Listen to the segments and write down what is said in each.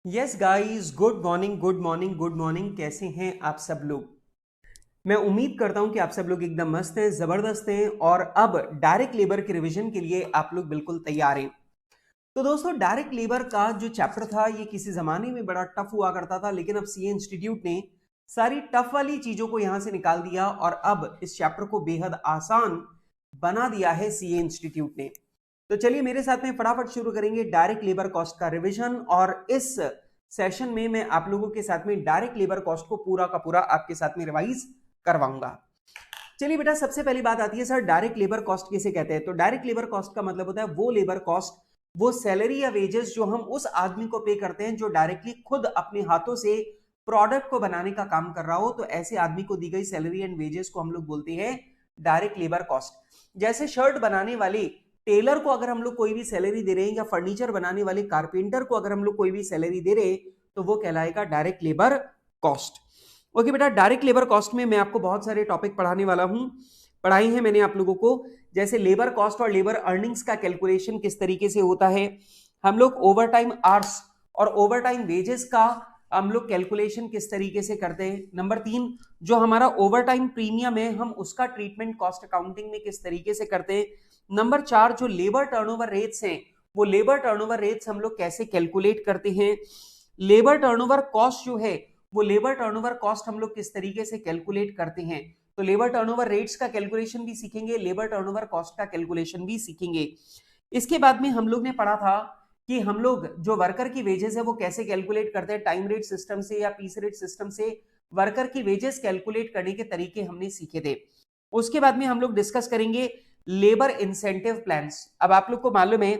Yes guys, good morning good morning good morning. कैसे हैं आप सब लोग? मैं उम्मीद करता हूं कि आप सब लोग एकदम मस्त हैं, जबरदस्त हैं और अब डायरेक्ट लेबर के रिवीजन के लिए आप लोग बिल्कुल तैयार हैं। तो दोस्तों, डायरेक्ट लेबर का जो चैप्टर था ये किसी जमाने में बड़ा टफ हुआ करता था, लेकिन अब सीए इंस्टीट्यूट ने सारी टफ वाली चीजों को यहां से निकाल दिया और अब इस चैप्टर को बेहद आसान बना दिया है सीए इंस्टीट्यूट ने। तो चलिए मेरे साथ में फटाफट शुरू करेंगे डायरेक्ट लेबर कॉस्ट का रिवीजन। और इस सेशन में मैं आप लोगों के साथ में डायरेक्ट लेबर कॉस्ट को पूरा का पूरा आपके साथ में रिवाइज करवाऊंगा। चलिए बेटा, सबसे पहली बात आती है सर, डायरेक्ट लेबर कॉस्ट किसे कहते हैं? तो डायरेक्ट लेबर कॉस्ट का मतलब होता है वो लेबर कॉस्ट, वो सैलरी या वेजेस जो हम उस आदमी को पे करते हैं जो डायरेक्टली खुद अपने हाथों से प्रोडक्ट को बनाने का काम कर रहा हो। तो ऐसे आदमी को दी गई सैलरी एंड वेजेस को हम लोग बोलते हैं डायरेक्ट लेबर कॉस्ट। जैसे शर्ट बनाने वाले टेलर को अगर हम लोग कोई भी सैलरी दे रहे हैं या फर्नीचर बनाने वाले कारपेंटर को अगर हम लोग कोई भी सैलरी दे रहे हैं तो वो कहलाएगा डायरेक्ट लेबर कॉस्ट। ओके बेटा, डायरेक्ट लेबर कॉस्ट में मैं आपको बहुत सारे टॉपिक पढ़ाने वाला हूं। पढ़ाई है मैंने आप लोगों को, जैसे लेबर कॉस्ट और लेबर अर्निंग्स का कैलकुलेशन किस तरीके से होता है, हम लोग ओवर टाइम आवर्स और ओवर टाइम वेजेस का हम लोग कैलकुलेशन किस तरीके से करते हैं। नंबर 3, जो हमारा ओवर टाइम प्रीमियम है हम उसका ट्रीटमेंट कॉस्ट अकाउंटिंग में किस तरीके से करते हैं। नंबर 4, जो लेबर टर्नओवर रेट्स हैं वो लेबर टर्नओवर रेट्स हम लोग कैसे कैलकुलेट करते हैं। लेबर टर्नओवर कॉस्ट जो है वो लेबर टर्नओवर कॉस्ट हम लोग किस तरीके से कैलकुलेट करते हैं। तो लेबर टर्नओवर रेट्स का कैलकुलेशन भी सीखेंगे, लेबर टर्नओवर कॉस्ट का कैलकुलेशन भी सीखेंगे। इसके बाद में हम लोग ने पढ़ा था कि हम लोग जो वर्कर की वेजेस है वो कैसे कैलकुलेट करते हैं, टाइम रेट सिस्टम से या पीस रेट सिस्टम से वर्कर की वेजेस कैलकुलेट करने के तरीके हमने सीखे थे। उसके बाद में हम लोग डिस्कस करेंगे लेबर इंसेंटिव प्लान्स। अब आप लोग को मालूम है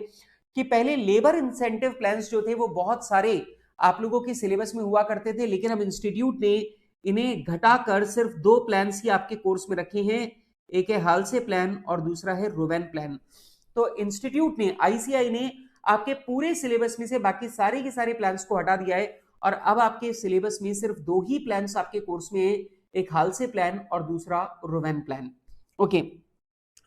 कि पहले लेबर इंसेंटिव प्लान्स जो थे वो बहुत सारे आप लोगों के सिलेबस में हुआ करते थे, लेकिन अब इंस्टीट्यूट ने इन्हें घटाकर सिर्फ 2 प्लान्स ही आपके कोर्स में रखे हैं। एक है हालसे प्लान और दूसरा है रोवेन प्लान। तो इंस्टीट्यूट ने, आईसीआई ने आपके पूरे सिलेबस में से बाकी सारे के सारे प्लान्स को हटा दिया है और अब आपके सिलेबस में सिर्फ 2 ही प्लान्स आपके कोर्स में है, एक हालसे प्लान और दूसरा रोवेन प्लान। ओके,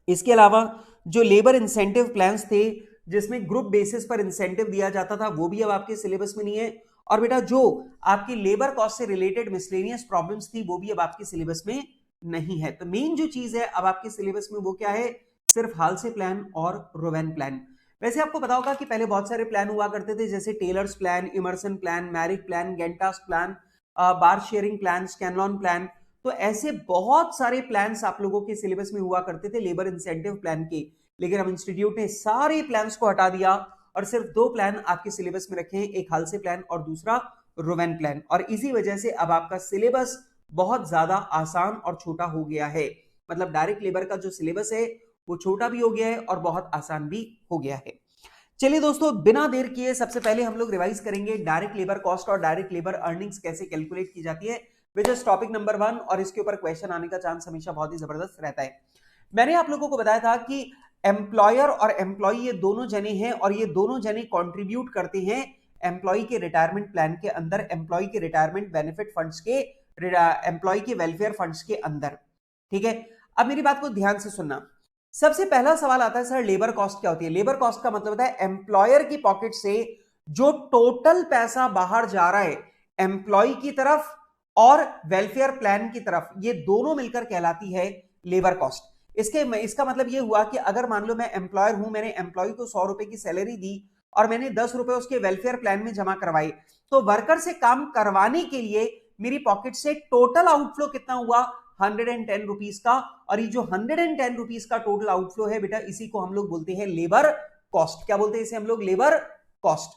इसके अलावा जो लेबर इंसेंटिव प्लान्स थे जिसमें ग्रुप बेसिस पर इंसेंटिव दिया जाता था वो भी अब आपके सिलेबस में नहीं है। और बेटा, जो आपकी लेबर कॉस्ट से रिलेटेड मिसलेनियस प्रॉब्लम्स थी वो भी अब आपके सिलेबस में नहीं है। तो मेन जो चीज है अब आपके सिलेबस में वो क्या है, सिर्फ हालसे प्लान और रोवेन प्लान। वैसे आपको पता होगा कि पहले बहुत सारे प्लान हुआ करते थे, जैसे Taylor's plan, Emerson plan, Merrick plan, Gantt's plan, Barth sharing plan, Scanlon plan. तो ऐसे बहुत सारे प्लान्स आप लोगों के सिलेबस में हुआ करते थे लेबर इंसेंटिव प्लान के, लेकिन अब इंस्टीट्यूट ने सारे प्लान्स को हटा दिया और सिर्फ 2 प्लान आपके सिलेबस में रखे हैं, एक हालसे प्लान और दूसरा रोवेन प्लान। और इसी वजह से अब आपका सिलेबस बहुत ज्यादा आसान और छोटा हो गया है। मतलब डायरेक्ट लेबर का जो सिलेबस है वो छोटा भी हो गया है और बहुत आसान भी हो गया है। चलिए दोस्तों, बिना देर किए सबसे पहले हम लोग रिवाइज करेंगे डायरेक्ट लेबर कॉस्ट और डायरेक्ट लेबर अर्निंग्स कैसे कैलकुलेट की जाती है, विच इज टॉपिक नंबर 1। और इसके ऊपर क्वेश्चन आने का चांस हमेशा बहुत ही जबरदस्त रहता है। मैंने आप लोगों को बताया था कि एम्प्लॉयर और एम्प्लॉय ये दोनों जने हैं और ये दोनों जने कंट्रीब्यूट करते हैं एम्प्लॉय के रिटायरमेंट प्लान के अंदर, एम्प्लॉय के रिटायरमेंट बेनिफिट फंड्स के, एम्प्लॉय के वेलफेयर फंड्स के अंदर। ठीक है, अब मेरी बात को ध्यान से सुनना। सबसे पहला सवाल आता है, सर लेबर कॉस्ट क्या होती है? लेबर कॉस्ट का मतलब होता है एम्प्लॉयर की पॉकेट से जो टोटल पैसा बाहर जा रहा है एम्प्लॉय की तरफ और वेलफेयर प्लान की तरफ, ये दोनों मिलकर कहलाती है लेबर कॉस्ट। इसका मतलब ये हुआ कि अगर मान लो मैं एम्प्लॉयर हूं, मैंने एम्प्लॉय को 100 रुपए की सैलरी दी और मैंने 10 रुपए उसके वेलफेयर प्लान में जमा करवाए, तो वर्कर से काम करवाने के लिए मेरी पॉकेट से टोटल आउटफ्लो कितना हुआ, 110 रुपीज का। और ये जो 110 रुपीज का टोटल आउटफ्लो है बेटा, इसी को हम लोग बोलते हैं लेबर कॉस्ट। क्या बोलते हैं इसे हम लोग? Labour cost.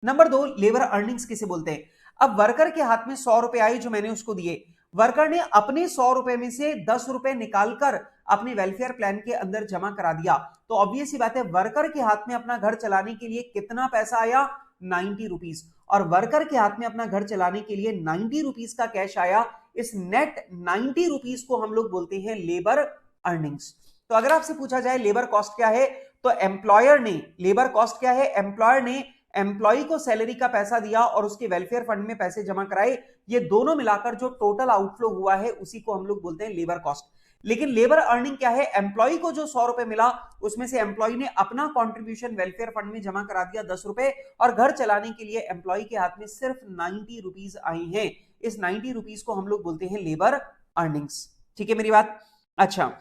Number 2, labour earnings किसे बोलते हैं? अब वर्कर के हाथ में 100 रुपए आए जो मैंने उसको दिए, वर्कर ने अपने 100 रुपए में से 10 रुपए निकालकर अपने वेलफेयर प्लान के अंदर जमा करा दिया, तो ऑब्वियस सी बात है वर्कर के हाथ में अपना घर चलाने के लिए कितना पैसा आया, 90 रुपीज। और वर्कर के हाथ में अपना घर चलाने के लिए 90 रुपीज का कैश आया। इस नेट 90 रुपीज को हम लोग बोलते हैं लेबर अर्निंग्स। तो अगर आपसे पूछा जाए लेबर कॉस्ट क्या है, तो एम्प्लॉयर ने, लेबर कॉस्ट क्या है, एम्प्लॉयर ने एम्प्लॉय को सैलरी का पैसा दिया और उसके वेलफेयर फंड में पैसे जमा कराए, ये दोनों मिलाकर जो टोटल आउटफ्लो हुआ है उसी को हम लोग बोलते हैं लेबर कॉस्ट। लेकिन लेबर अर्निंग क्या है, एम्प्लॉय को जो 100 रुपए मिला उसमें से एम्प्लॉय ने अपना कंट्रीब्यूशन वेलफेयर फंड में जमा करा दिया 10 रुपए, और घर चलाने के लिए एम्प्लॉय के हाथ में सिर्फ 90 रुपीज आई हैं। इस 90 रुपीज को हम लोग बोलते हैं लेबर अर्निंग्स। ठीक है मेरी बात? अच्छा,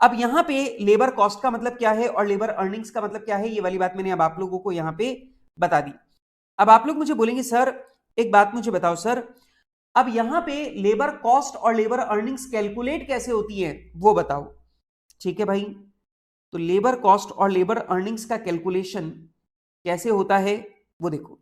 अब यहां पे लेबर कॉस्ट का मतलब क्या है और लेबर अर्निंग्स का मतलब क्या है, ये वाली बात मैंने अब आप लोगों को यहां पे बता दी। अब आप लोग मुझे बोलेंगे सर एक बात मुझे बताओ सर, अब यहां पे लेबर कॉस्ट और लेबर अर्निंग्स कैलकुलेट कैसे होती है वो बताओ। ठीक है भाई, तो लेबर कॉस्ट और लेबर अर्निंग्स का कैलकुलेशन कैसे होता है वो देखो।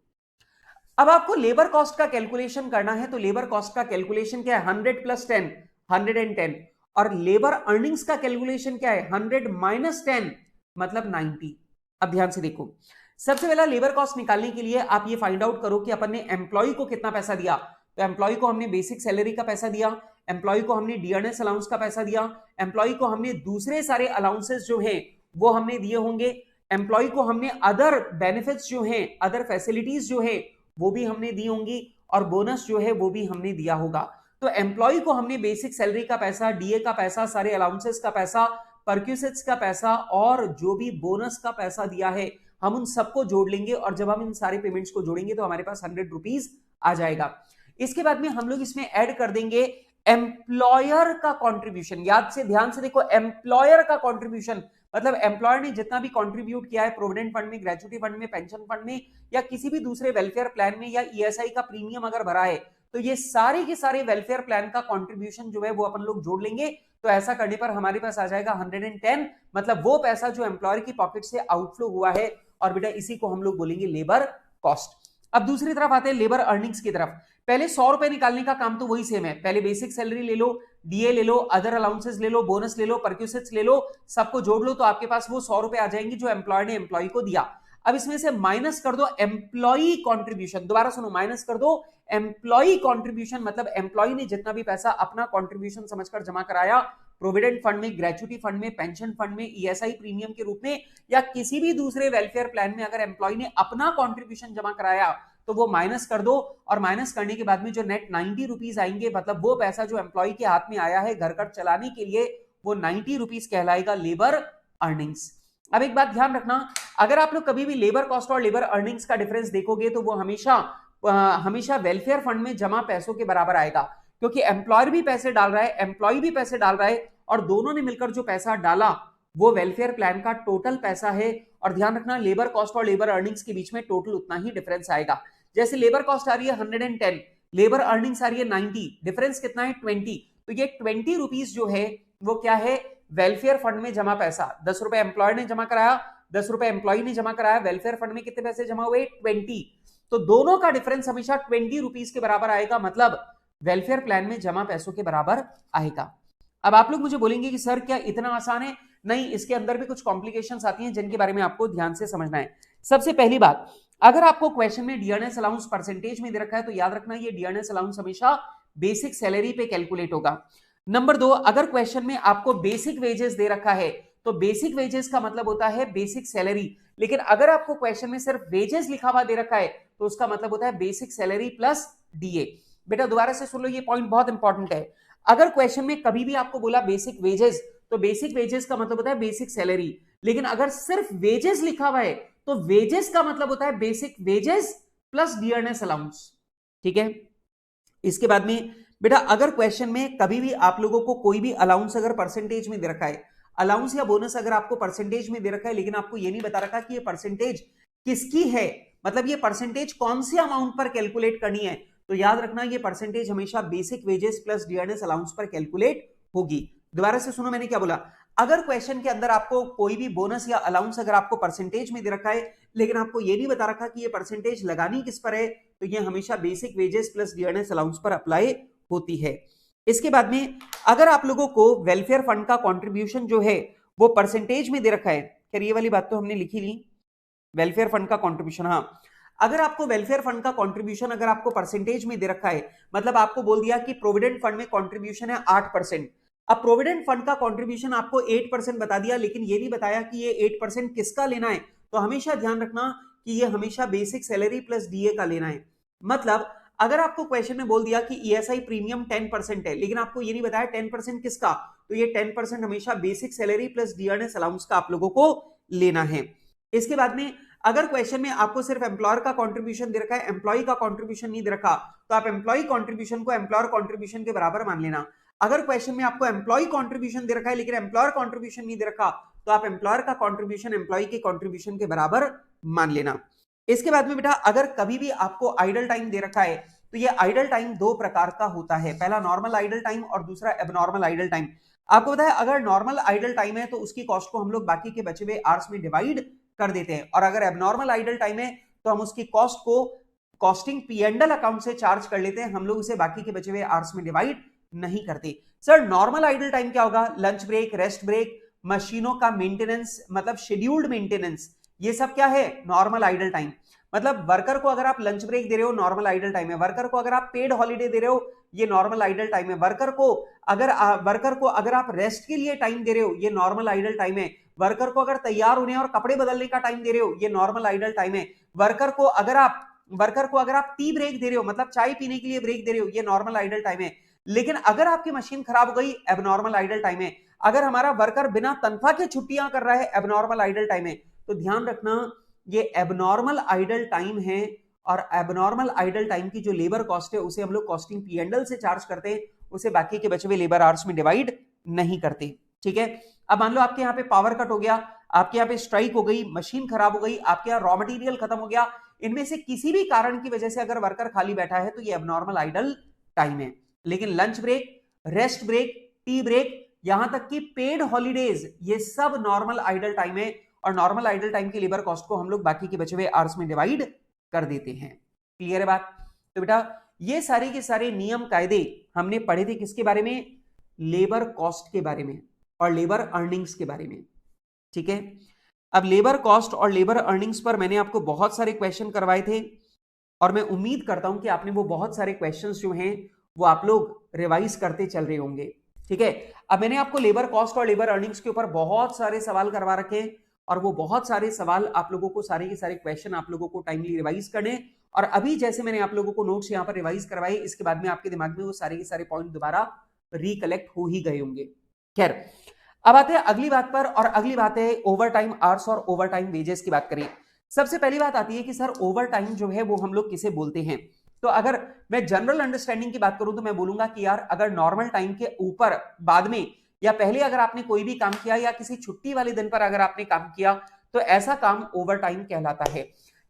अब आपको लेबर कॉस्ट का कैलकुलेशन करना है, तो लेबर कॉस्ट का कैलकुलेशन क्या है, 100 प्लस 10 110, और लेबर अर्निंग्स का कैलकुलेशन क्या है, 100 माइनस 10 मतलब 90। अब ध्यान से देखो, सबसे पहला लेबर कॉस्ट निकालने के लिए आप ये फाइंड आउट करो कि अपन ने एम्प्लॉय को कितना पैसा दिया। तो एम्प्लॉय को हमने बेसिक सैलरी का पैसा दिया, एम्प्लॉय को हमने डीएनएस अलाउंस का पैसा दिया, एम्प्लॉय को हमने दूसरे सारे अलाउंसेस जो हैं वो हमने दिए होंगे, एम्प्लॉय को हमने अदर बेनिफिट्स जो हैं, अदर फैसिलिटीज जो है वो भी हमने दी होंगी, और बोनस जो है वो भी हमने दिया होगा। तो एम्प्लॉय को हमने बेसिक सैलरी का पैसा, डीए का पैसा, सारे अलाउंसेस का पैसा, परक्यूसिट्स का पैसा और जो भी बोनस का पैसा दिया है, हम उन सबको जोड़ लेंगे, और जब हम इन सारे पेमेंट्स को जोड़ेंगे तो हमारे पास 100 रुपीज आ जाएगा। इसके बाद में हम लोग इसमें ऐड कर देंगे एम्प्लॉयर का कंट्रीब्यूशन। याद से ध्यान से देखो, एम्प्लॉयर का कंट्रीब्यूशन मतलब एम्प्लॉयर ने जितना भी कंट्रीब्यूट किया है प्रोविडेंट फंड में, ग्रेचुटी फंड में, पेंशन फंड में, या किसी भी दूसरे वेलफेयर प्लान में, या ईएसआई का प्रीमियम अगर भरा है, तो ये सारे के सारे वेलफेयर प्लान का कंट्रीब्यूशन जो है वो अपन लोग जोड़ लेंगे। तो ऐसा करने पर हमारे पास आ जाएगा 110, मतलब वो पैसा जो एम्प्लॉयर की पॉकेट से आउटफ्लो हुआ है, और बेटा इसी को हम लोग बोलेंगे लेबर कॉस्ट। अब दूसरी तरफ आते हैं लेबर अर्निंग्स की तरफ। पहले 100 रुपए निकालने का काम तो वही सेम है, पहले बेसिक सैलरी ले लो, डीए ले लो, अदर अलाउंसेस ले लो, बोनस ले लो, परक्यूसिट्स ले लो, सबको जोड़ लो, तो आपके पास वो 100 रुपए आ जाएंगे जो एम्प्लॉयर ने एम्प्लॉय को दिया। अब इसमें से माइनस कर दो एम्प्लॉय कंट्रीब्यूशन, दोबारा सुनो, माइनस कर दो एम्प्लॉय कंट्रीब्यूशन, मतलब एम्प्लॉय ने जितना भी पैसा अपना कंट्रीब्यूशन समझकर जमा कराया प्रोविडेंट फंड में, ग्रेचुटी फंड में, पेंशन फंड में, ईएसआई प्रीमियम के रूप में, या किसी भी दूसरे वेलफेयर प्लान में अगर एम्प्लॉय ने अपना कंट्रीब्यूशन जमा कराया तो वो माइनस कर दो, और माइनस करने के बाद में जो नेट 90 रुपीज आएंगे, मतलब वो पैसा जो एम्प्लॉय के हाथ में आया है घर खर्च चलाने के लिए, वो 90 रुपीज कहलाएगा लेबर अर्निंग्स। अब एक बात ध्यान रखना, अगर आप लोग कभी भी लेबर कॉस्ट और लेबर अर्निंग्स का डिफरेंस देखोगे तो वो हमेशा वेलफेयर फंड में जमा पैसों के बराबर आएगा, क्योंकि एम्प्लॉयर भी पैसे डाल रहा है, एम्प्लॉय भी पैसे डाल रहा है, और दोनों ने मिलकर जो पैसा डाला वो वेलफेयर प्लान का टोटल पैसा है। और ध्यान रखना, लेबर कॉस्ट और लेबर अर्निंग्स के बीच में टोटल उतना ही डिफरेंस आएगा। जैसे लेबर कॉस्ट आ रही है 110, लेबर अर्निंग्स आ रही है 90, डिफरेंस कितना है 20। तो ये 20 रुपीज जो है वो क्या है, वेलफेयर फंड में जमा पैसा। 10 रुपए एम्प्लॉयर ने जमा कराया, 10 रुपए एम्प्लॉय ने जमा कराया, वेलफेयर फंड में कितने पैसे जमा हुए, 20। तो दोनों का डिफरेंस हमेशा 20 रुपीज के बराबर आएगा, मतलब वेलफेयर प्लान में जमा पैसों के बराबर आएगा। अब आप लोग मुझे बोलेंगे कि सर क्या इतना आसान है? नहीं, इसके अंदर भी कुछ कॉम्प्लिकेशंस आती हैं जिनके बारे में आपको ध्यान से समझना है। सबसे पहली बात, अगर आपको क्वेश्चन में डीएनएस अलाउंस परसेंटेज में दे रखा है तो याद रखना ये डीएनएस अलाउंस हमेशा बेसिक सैलरी पे कैलकुलेट होगा। नंबर 2, अगर क्वेश्चन में आपको बेसिक वेजेस दे रखा है तो बेसिक वेजेस का मतलब होता है बेसिक सैलरी, लेकिन अगर आपको क्वेश्चन में सिर्फ वेजेस लिखा हुआ दे रखा है तो उसका मतलब होता है बेसिक सैलरी प्लस डीए। बेटा दोबारा से सुन लो, ये पॉइंट बहुत इंपॉर्टेंट है। अगर क्वेश्चन में कभी भी आपको बोला बेसिक वेजेस, तो बेसिक वेजेस का मतलब होता है बेसिक सैलरी, लेकिन अगर सिर्फ वेजेस लिखा हुआ है तो वेजेस का मतलब होता है basic wages plus DNS allowance. ठीक है, इसके बाद में बेटा अगर क्वेश्चन में कभी भी आप लोगों को कोई भी अलाउंस अगर परसेंटेज में दे रखा है, अलाउंस या बोनस अगर आपको परसेंटेज में दे रखा है, लेकिन आपको ये नहीं बता रखा कि ये परसेंटेज किसकी है, मतलब ये परसेंटेज कौन से अमाउंट पर कैलकुलेट करनी है, तो याद रखना ये परसेंटेज हमेशा basic wages plus DNS allowance पर कैलकुलेट होगी। दोबारा से सुनो मैंने क्या बोला, अगर क्वेश्चन के अंदर आपको कोई भी बोनस या अलाउंस अगर आपको परसेंटेज में दे रखा है, लेकिन आपको ये नहीं बता रखा कि ये परसेंटेज लगानी किस पर है, तो ये हमेशा basic wages plus DNS allowance पर अप्लाई होती है। इसके बाद में अगर आप लोगों को वेलफेयर फंड का कंट्रीब्यूशन जो है वो परसेंटेज में दे रखा है, खैर ये वाली बात तो हमने लिखी ली, वेलफेयर फंड का कंट्रीब्यूशन, हाँ अगर आपको वेलफेयर फंड का कंट्रीब्यूशन अगर आपको परसेंटेज में दे रखा है, मतलब आपको बोल दिया कि प्रोविडेंट फंड में कंट्रीब्यूशन है 8%, अब प्रोविडेंट फंड का कंट्रीब्यूशन आपको 8% बता दिया, लेकिन ये नहीं बताया कि ये 8% किसका लेना है, तो हमेशा ध्यान रखना कि ये हमेशा बेसिक सैलरी प्लस डीए का लेना है। मतलब अगर आपको क्वेश्चन में बोल दिया कि ईएसआई प्रीमियम 10% है, लेकिन आपको ये नहीं बताया 10% किसका, तो ये 10% हमेशा basic salary plus dearness allowance का आप लोगों को लेना है। इसके बाद में अगर क्वेश्चन में आपको सिर्फ एम्प्लॉयर का कंट्रीब्यूशन दे रखा है, एम्प्लॉय का कंट्रीब्यूशन नहीं दे रखा, तो आप एम्प्लॉय कंट्रीब्यूशन को एम्प्लॉयर कंट्रीब्यूशन के बराबर मान लेना। अगर क्वेश्चन में आपको एम्प्लॉय कंट्रीब्यूशन दे रखा है लेकिन एम्प्लॉयर कंट्रीब्यूशन नहीं दे रखा, तो आप एम्प्लॉयर का कंट्रीब्यूशन एम्प्लॉय के कंट्रीब्यूशन के बराबर मान लेना। इसके बाद में बेटा अगर कभी भी आपको आइडल टाइम दे रखा है, तो ये आइडल टाइम दो प्रकार का होता है, पहला नॉर्मल आइडल टाइम और दूसरा एबनॉर्मल आइडल टाइम। आपको पता है अगर नॉर्मल आइडल टाइम है तो उसकी कॉस्ट को हम लोग बाकी के बचे हुए आवर्स में डिवाइड कर देते हैं, और अगर एबनॉर्मल आइडल टाइम है तो हम उसकी कॉस्ट को costing P and L account से चार्ज कर लेते हैं, हम लोग उसे बाकी के बचे हुए आवर्स में डिवाइड नहीं करते। सर नॉर्मल आइडल टाइम क्या होगा? लंच ब्रेक, रेस्ट ब्रेक, मशीनों का मेंटेनेंस मतलब शेड्यूल्ड मेंटेनेंस, ये सब क्या है? Normal idle time. मतलब वर्कर को अगर आप लंच ब्रेक दे रहे हो नॉर्मल आइडल टाइम है, वर्कर को अगर आप पेड हॉलीडे दे रहे हो ये नॉर्मल आइडल टाइम है, वर्कर को अगर आप रेस्ट के लिए टाइम दे रहे हो ये नॉर्मल आइडल टाइम है, वर्कर को अगर तैयार होने और कपड़े बदलने का टाइम दे रहे हो ये नॉर्मल आइडल टाइम है, वर्कर को अगर आप टी ब्रेक दे रहे हो मतलब चाय पीने के लिए ब्रेक दे रहे हो ये नॉर्मल आइडल टाइम है। लेकिन अगर आपकी मशीन खराब हो गई एबनॉर्मल आइडल टाइम है, अगर हमारा वर्कर बिना तनख्वाह के छुट्टियां कर रहा है एबनॉर्मल आइडल टाइम है। तो ध्यान रखना ये एबनॉर्मल आइडल टाइम है, और एबनॉर्मल आइडल टाइम की जो लेबर कॉस्ट है उसे हम लोग कॉस्टिंग पी एंड एल से चार्ज करते हैं, उसे बाकी के बचे हुए लेबर आवर्स में डिवाइड नहीं करते। ठीक है, अब मान लो आपके यहाँ पे पावर कट हो गया, आपके यहाँ पे स्ट्राइक हो गई, मशीन खराब हो गई, आपके यहाँ रॉ मटेरियल खत्म हो गया, इनमें से किसी भी कारण की वजह से अगर वर्कर खाली बैठा है तो ये एबनॉर्मल आइडल टाइम है। लेकिन lunch break, rest break, tea break, यहां तक कि पेड हॉलीडेज, ये सब नॉर्मल आइडल टाइम है, और नॉर्मल आइडल टाइम की लेबर कॉस्ट को हम लोग बाकी के बचे हुए आवर्स में डिवाइड कर देते हैं। क्लियर है बात? तो बेटा ये सारे के सारे नियम कायदे हमने पढ़े थे किसके बारे में? लेबर कॉस्ट के बारे में और लेबर अर्निंग्स के बारे में। ठीक है, अब लेबर कॉस्ट और लेबर अर्निंग्स पर मैंने आपको बहुत सारे क्वेश्चन करवाए थे, और मैं उम्मीद करता हूं कि आपने वो बहुत सारे क्वेश्चंस जो हैं वो आप लोग रिवाइज करते चल रहे होंगे। ठीक है, अब मैंने आपको लेबर कॉस्ट और लेबर अर्निंग्स के ऊपर बहुत सारे सवाल करवा रखे हैं, और वो बहुत सारे सवाल आप लोगों को सारे के सारे क्वेश्चन आप लोगों को टाइमली रिवाइज करने, और अभी जैसे मैंने आप लोगों को नोट्स यहाँ पर रिवाइज करवाए इसके बाद में आपके दिमाग में वो सारे के सारे पॉइंट दोबारा रिकलेक्ट हो ही गए होंगे। खैर, अब आते हैं अगली बात पर, और अगली बात है ओवर टाइम आवर्स और ओवर टाइम वेजेस की बात करें। सबसे पहली बात आती है कि सर ओवर टाइम जो है वो हम लोग किसे बोलते हैं? तो अगर मैं जनरल अंडरस्टैंडिंग की बात करूं तो मैं बोलूंगा कि यार अगर नॉर्मल टाइम के ऊपर बाद में या पहले अगर आपने कोई भी काम किया या किसी छुट्टी वाले दिन पर अगर आपने काम किया तो ऐसा काम ओवर टाइम कहलाता है।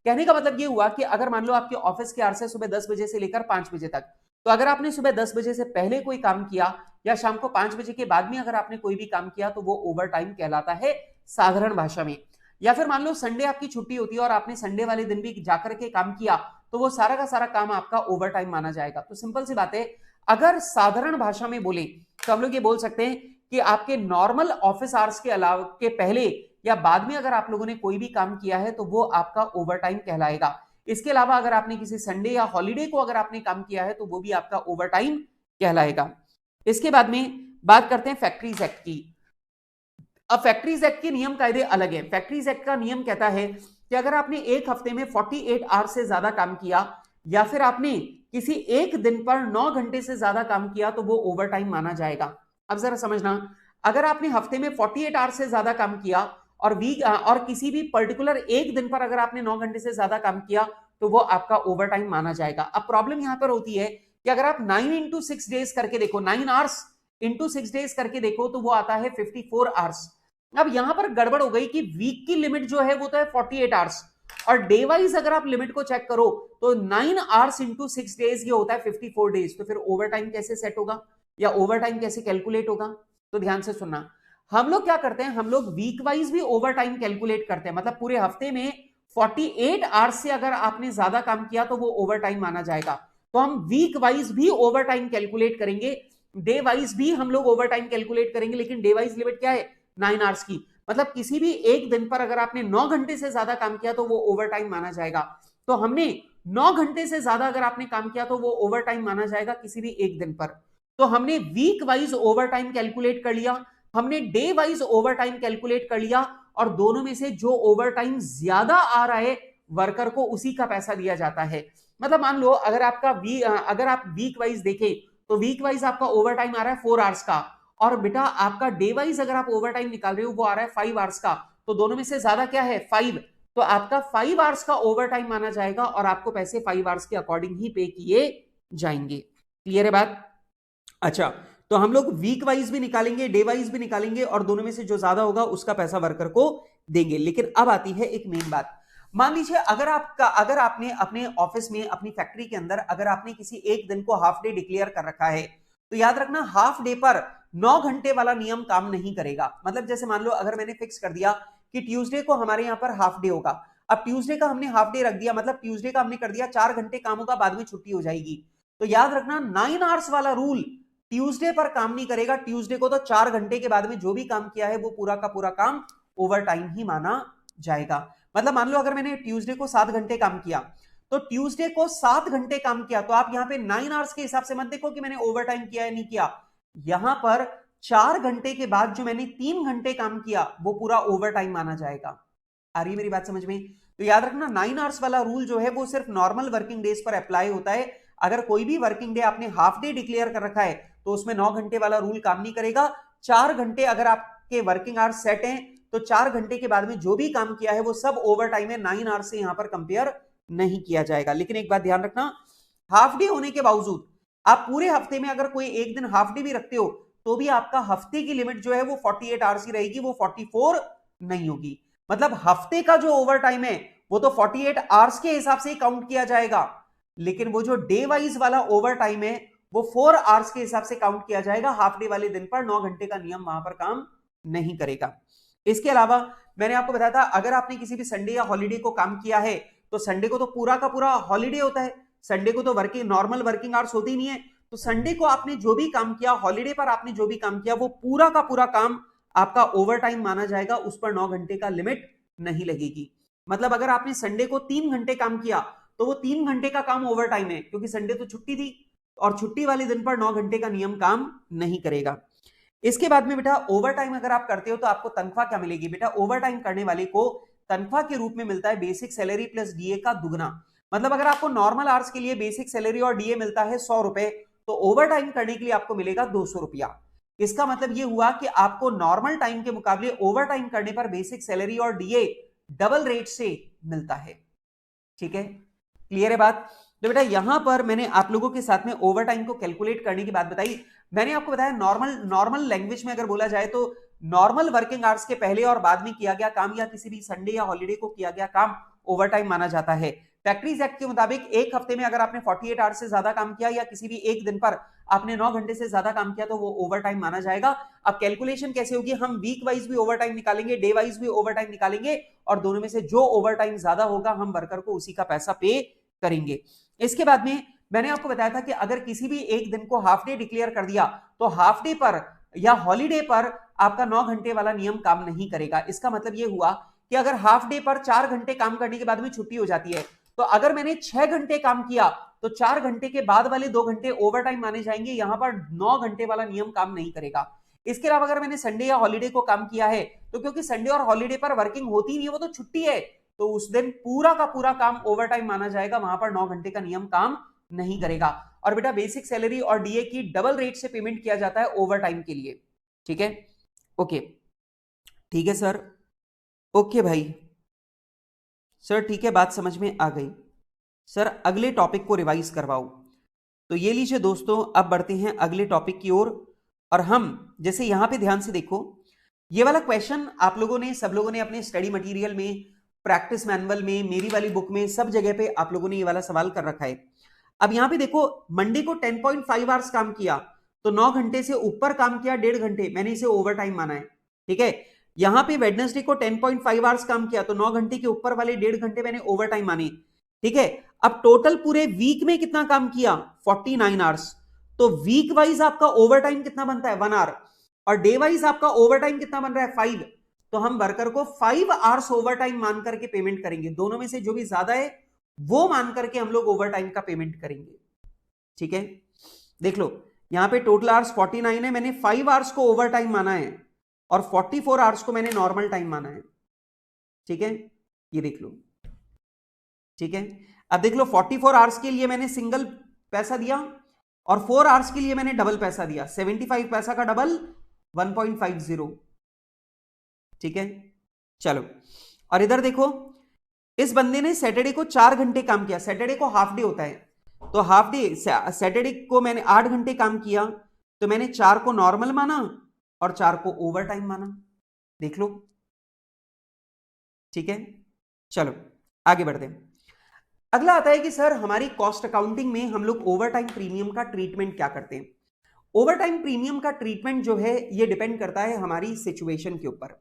कहने का मतलब ये हुआ कि अगर मान लो आपके ऑफिस के आवर्स है सुबह 10 बजे से लेकर 5 बजे तक, तो अगर आपने सुबह 10 बजे से पहले कोई काम किया या शाम को 5 बजे के बाद में अगर आपने कोई भी काम किया तो वो ओवर टाइम कहलाता है साधारण भाषा में। या फिर मान लो संडे आपकी छुट्टी होती है और आपने संडे वाले दिन भी जाकर के काम किया तो वो सारा का सारा काम आपका ओवर टाइम माना जाएगा। तो सिंपल सी बात है, अगर साधारण भाषा में बोले तो हम लोग ये बोल सकते हैं कि आपके नॉर्मल ऑफिस आवर्स के अलावा के पहले या बाद में अगर आप लोगों ने कोई भी काम किया है तो वो आपका ओवर टाइम कहलाएगा। इसके अलावा अगर आपने किसी संडे या हॉलीडे को अगर आपने काम किया है तो वो भी आपका ओवर टाइम कहलाएगा। इसके बाद में बात करते हैं फैक्ट्रीज एक्ट की। अब फैक्ट्रीज एक्ट के नियम कायदे अलग है। फैक्ट्रीज एक्ट का नियम कहता है कि अगर आपने एक हफ्ते में 48 आवर्स से ज्यादा काम किया या फिर आपने किसी एक दिन पर 9 घंटे से ज्यादा काम किया तो वो ओवर टाइम माना जाएगा। अब जरा समझना, अगर आपने हफ्ते में 48 आवर्स से ज्यादा काम किया और किसी भी पर्टिकुलर एक दिन पर अगर आपने 9 घंटे से ज्यादा काम किया तो वो आपका ओवर टाइम माना जाएगा। अब प्रॉब्लम यहां पर होती है कि अगर आप 9 into 6 डेज करके देखो, 9 आवर्स इंटू 6 डेज करके देखो तो वो आता है 54 आवर्स। अब यहां पर गड़बड़ हो गई कि वीक की लिमिट जो है वो तो है 48 आवर्स, और डे वाइज अगर आप लिमिट को चेक करो तो 9 आवर्स इंटू 6 डेज ये होता है 54 डेज। तो फिर ओवर टाइम कैसे सेट होगा या ओवर टाइम कैसे कैलकुलेट होगा? तो ध्यान से सुनना, हम लोग क्या करते हैं, हम लोग वीक वाइज भी ओवर टाइम कैलकुलेट करते हैं। मतलब पूरे हफ्ते में 48 आवर्स से अगर आपने ज्यादा काम किया तो वो ओवर टाइम माना जाएगा। तो हम वीक वाइज भी ओवर टाइम कैलकुलेट करेंगे, डे वाइज भी हम लोग ओवर टाइम कैलकुलेट करेंगे, लेकिन डे वाइज लिमिट क्या है? 9 आवर्स की। मतलब किसी भी एक दिन पर अगर आपने 9 घंटे से ज्यादा काम किया तो वो ओवर टाइम माना जाएगा। तो हमने 9 घंटे से ज्यादा अगर आपने काम किया तो वो ओवर टाइम माना जाएगा किसी भी एक दिन पर। तो हमने week wise overtime calculate कर लिया, हमने day wise overtime calculate कर लिया, और दोनों में से जो ओवर टाइम ज्यादा आ रहा है वर्कर को उसी का पैसा दिया जाता है। मतलब मान लो अगर आप वीक वाइज देखें तो वीक वाइज आपका ओवर टाइम आ रहा है 4 आवर्स का, और बेटा आपका डे वाइज अगर आप ओवर टाइम निकाल रहे हो वो आ रहा है 5 आवर्स का, तो दोनों में से ज्यादा क्या है 5, तो आपका 5 आवर्स का ओवर टाइम माना जाएगा और आपको पैसे 5 आवर्स के अकॉर्डिंग ही पे किए जाएंगे। क्लियर है बात? अच्छा, तो हम लोग वीक वाइज भी निकालेंगे, डे वाइज भी निकालेंगे, और दोनों में से जो ज्यादा होगा उसका पैसा वर्कर को देंगे। लेकिन अब आती है एक मेन बात। मान लीजिए अगर आपने अपने ऑफिस में, अपनी फैक्ट्री के अंदर अगर आपने किसी एक दिन को हाफ डे डिक्लेयर कर रखा है, तो याद रखना हाफ डे पर 9 घंटे वाला नियम काम नहीं करेगा। मतलब जैसे मान लो अगर मैंने फिक्स कर दिया कि ट्यूसडे को हमारे यहां पर हाफ डे होगा, अब ट्यूसडे का हमने हाफ डे रख दिया, मतलब ट्यूसडे का हमने कर दिया 4 घंटे काम होगा, बाद में छुट्टी हो जाएगी, तो याद रखना 9 आवर्स वाला रूल ट्यूसडे पर काम नहीं करेगा। ट्यूसडे को तो 4 घंटे के बाद में जो भी काम किया है वो पूरा का पूरा काम ओवर टाइम ही माना जाएगा। मतलब मान लो अगर मैंने ट्यूसडे को 7 घंटे काम किया, तो ट्यूसडे को 7 घंटे काम किया, तो आप यहां पे 9 आवर्स के हिसाब से मत देखो कि मैंने ओवर टाइम किया है नहीं किया, यहां पर 4 घंटे के बाद जो मैंने 3 घंटे काम किया वो पूरा ओवर टाइम माना जाएगा। आ रही है मेरी बात समझ में? तो याद रखना 9 आवर्स वाला रूल जो है वो सिर्फ नॉर्मल वर्किंग डेज पर अप्लाई होता है। अगर कोई भी वर्किंग डे आपने हाफ डे डिक्लेयर कर रखा है तो उसमें 9 घंटे वाला रूल काम नहीं करेगा। 4 घंटे अगर आपके वर्किंग आवर्स सेट हैं तो 4 घंटे के बाद में जो भी काम किया है वो सब ओवर टाइम है, 9 आवर्स से यहां पर कंपेयर नहीं किया जाएगा। लेकिन एक बात ध्यान रखना, हाफ डे होने के बावजूद आप पूरे हफ्ते में अगर कोई एक दिन हाफ डे भी रखते हो तो भी आपका हफ्ते की लिमिट जो है वो 48 आवर्स ही रहेगी, वो 44 नहीं होगी। मतलब हफ्ते का जो ओवर टाइम है वो तो 48 आवर्स के हिसाब से ही काउंट किया जाएगा, लेकिन वो जो डे वाइज वाला ओवर टाइम है वो 4 आवर्स के हिसाब से काउंट किया जाएगा। हाफ डे वाले दिन पर 9 घंटे का नियम वहां पर काम नहीं करेगा। इसके अलावा मैंने आपको बताया था अगर आपने किसी भी संडे या हॉलीडे को काम किया है तो संडे को तो पूरा का पूरा हॉलीडे होता है, संडे को तो वर्किंग नॉर्मल वर्किंग आवर्स होती नहीं है, तो संडे को आपने जो भी काम किया, हॉलीडे पर आपने जो भी काम किया वो पूरा का पूरा काम आपका ओवर टाइम माना जाएगा, उस पर 9 घंटे का लिमिट नहीं लगेगी। मतलब अगर आपने संडे को 3 घंटे काम किया तो वो 3 घंटे का काम ओवर टाइम है, क्योंकि संडे तो छुट्टी थी और छुट्टी वाले दिन पर 9 घंटे का नियम काम नहीं करेगा। इसके बाद में बेटा ओवर टाइम अगर आप करते हो तो आपको तनख्वाह क्या मिलेगी? बेटा ओवर टाइम करने वाले को तनख्वाह के रूप में मिलता है बेसिक सैलरी प्लस डीए का दुगना। मतलब अगर आपको नॉर्मल आवर्स के लिए बेसिक सैलरी और डीए मिलता है 100 रुपए, तो ओवर टाइम करने के लिए आपको मिलेगा 200 रुपया। इसका मतलब यह हुआ कि आपको नॉर्मल टाइम के मुकाबले ओवर टाइम करने पर बेसिक सैलरी और डीए डबल रेट से मिलता है। ठीक है, क्लियर है बात? तो बेटा यहां पर मैंने आप लोगों के साथ में ओवर टाइम को कैलकुलेट करने की बात बताई। मैंने आपको बताया नॉर्मल लैंग्वेज में अगर बोला जाए तो नॉर्मल वर्किंग आवर्स के पहले और बाद में किया गया काम या किसी भी संडे या हॉलीडे को किया गया काम ओवर टाइम माना जाता है। फैक्ट्रीज एक्ट के मुताबिक एक हफ्ते में अगर आपने 48 आवर्स से ज्यादा काम किया या किसी भी एक दिन पर आपने 9 घंटे से ज्यादा काम किया तो वो ओवर टाइम माना जाएगा। अब कैलकुलेशन कैसे होगी? हम वीक वाइज भी ओवर टाइम निकालेंगे, डे वाइज भी ओवर टाइम निकालेंगे, और दोनों में से जो ओवर टाइम ज्यादा होगा हम वर्कर को उसी का पैसा पे करेंगे। इसके बाद में मैंने आपको बताया था कि अगर किसी भी एक दिन को हाफ डे डिक्लेयर कर दिया तो हाफ डे पर या हॉलीडे पर आपका 9 घंटे वाला नियम काम नहीं करेगा। इसका मतलब यह हुआ कि अगर हाफ डे पर 4 घंटे काम करने के बाद में छुट्टी हो जाती है, तो अगर मैंने 6 घंटे काम किया तो 4 घंटे के बाद वाले 2 घंटे ओवर टाइम माने जाएंगे, यहां पर 9 घंटे वाला नियम काम नहीं करेगा। इसके अलावा अगर मैंने संडे या हॉलीडे को काम किया है तो क्योंकि संडे और हॉलीडे पर वर्किंग होती नहीं है, वो तो छुट्टी है, तो उस दिन पूरा का पूरा काम ओवर टाइम माना जाएगा, वहां पर 9 घंटे का नियम काम नहीं करेगा। और बेटा बेसिक सैलरी और डीए की डबल रेट से पेमेंट किया जाता है ओवर टाइम के लिए। ठीक है, ओके, ठीक है सर, ओके भाई सर, ठीक है, बात समझ में आ गई। सर अगले टॉपिक को रिवाइज करवाओ। तो ये लीजिए दोस्तों, अब बढ़ते हैं अगले टॉपिक की ओर। और हम जैसे यहां पे ध्यान से देखो, ये वाला क्वेश्चन आप लोगों ने सब लोगों ने अपने स्टडी मटेरियल में, प्रैक्टिस मैनुअल में, मेरी वाली बुक में, सब जगह पे आप लोगों ने ये वाला सवाल कर रखा है। अब यहां पे देखो, मंडे को 10.5 आवर्स काम किया तो 9 घंटे से ऊपर काम किया 1.5 घंटे, मैंने इसे ओवर टाइम माना है। ठीक है, यहां पे वेडनेसडे को 10.5 आवर्स काम किया तो 9 घंटे के ऊपर वाले 1.5 घंटे मैंने ओवर टाइम माने। ठीक है, अब टोटल पूरे वीक में कितना काम किया? 49 आवर्स। तो वीक वाइज आपका ओवर टाइम कितना बनता है? 1 आवर। और डे वाइज आपका ओवर टाइम कितना बन रहा है? 5। तो हम वर्कर को 5 आवर्स ओवर टाइम मान करके पेमेंट करेंगे, दोनों में से जो भी ज्यादा है वो मान करके हम लोग ओवर टाइम का पेमेंट करेंगे। ठीक है, देख लो यहां पे टोटल आवर्स 49 है, मैंने 5 आवर्स को ओवर टाइम माना है और 44 आवर्स को मैंने नॉर्मल टाइम माना है। ठीक है, ये देख लो। ठीक है, अब देख लो 44 आवर्स के लिए मैंने सिंगल पैसा दिया और 4 आवर्स के लिए मैंने डबल पैसा दिया, 75 पैसा का डबल 1.50। ठीक है, चलो, और इधर देखो इस बंदे ने सैटरडे को 4 घंटे काम किया, सैटरडे को हाफ डे होता है, तो हाफ डे सैटरडे को मैंने 8 घंटे काम किया, तो मैंने 4 को नॉर्मल माना और 4 को ओवर टाइम माना। देख लो, ठीक है, चलो आगे बढ़ते हैं। अगला आता है कि सर हमारी कॉस्ट अकाउंटिंग में हम लोग ओवर टाइम प्रीमियम का ट्रीटमेंट क्या करते हैं। ओवर टाइम प्रीमियम का ट्रीटमेंट जो है ये डिपेंड करता है हमारी सिचुएशन के ऊपर।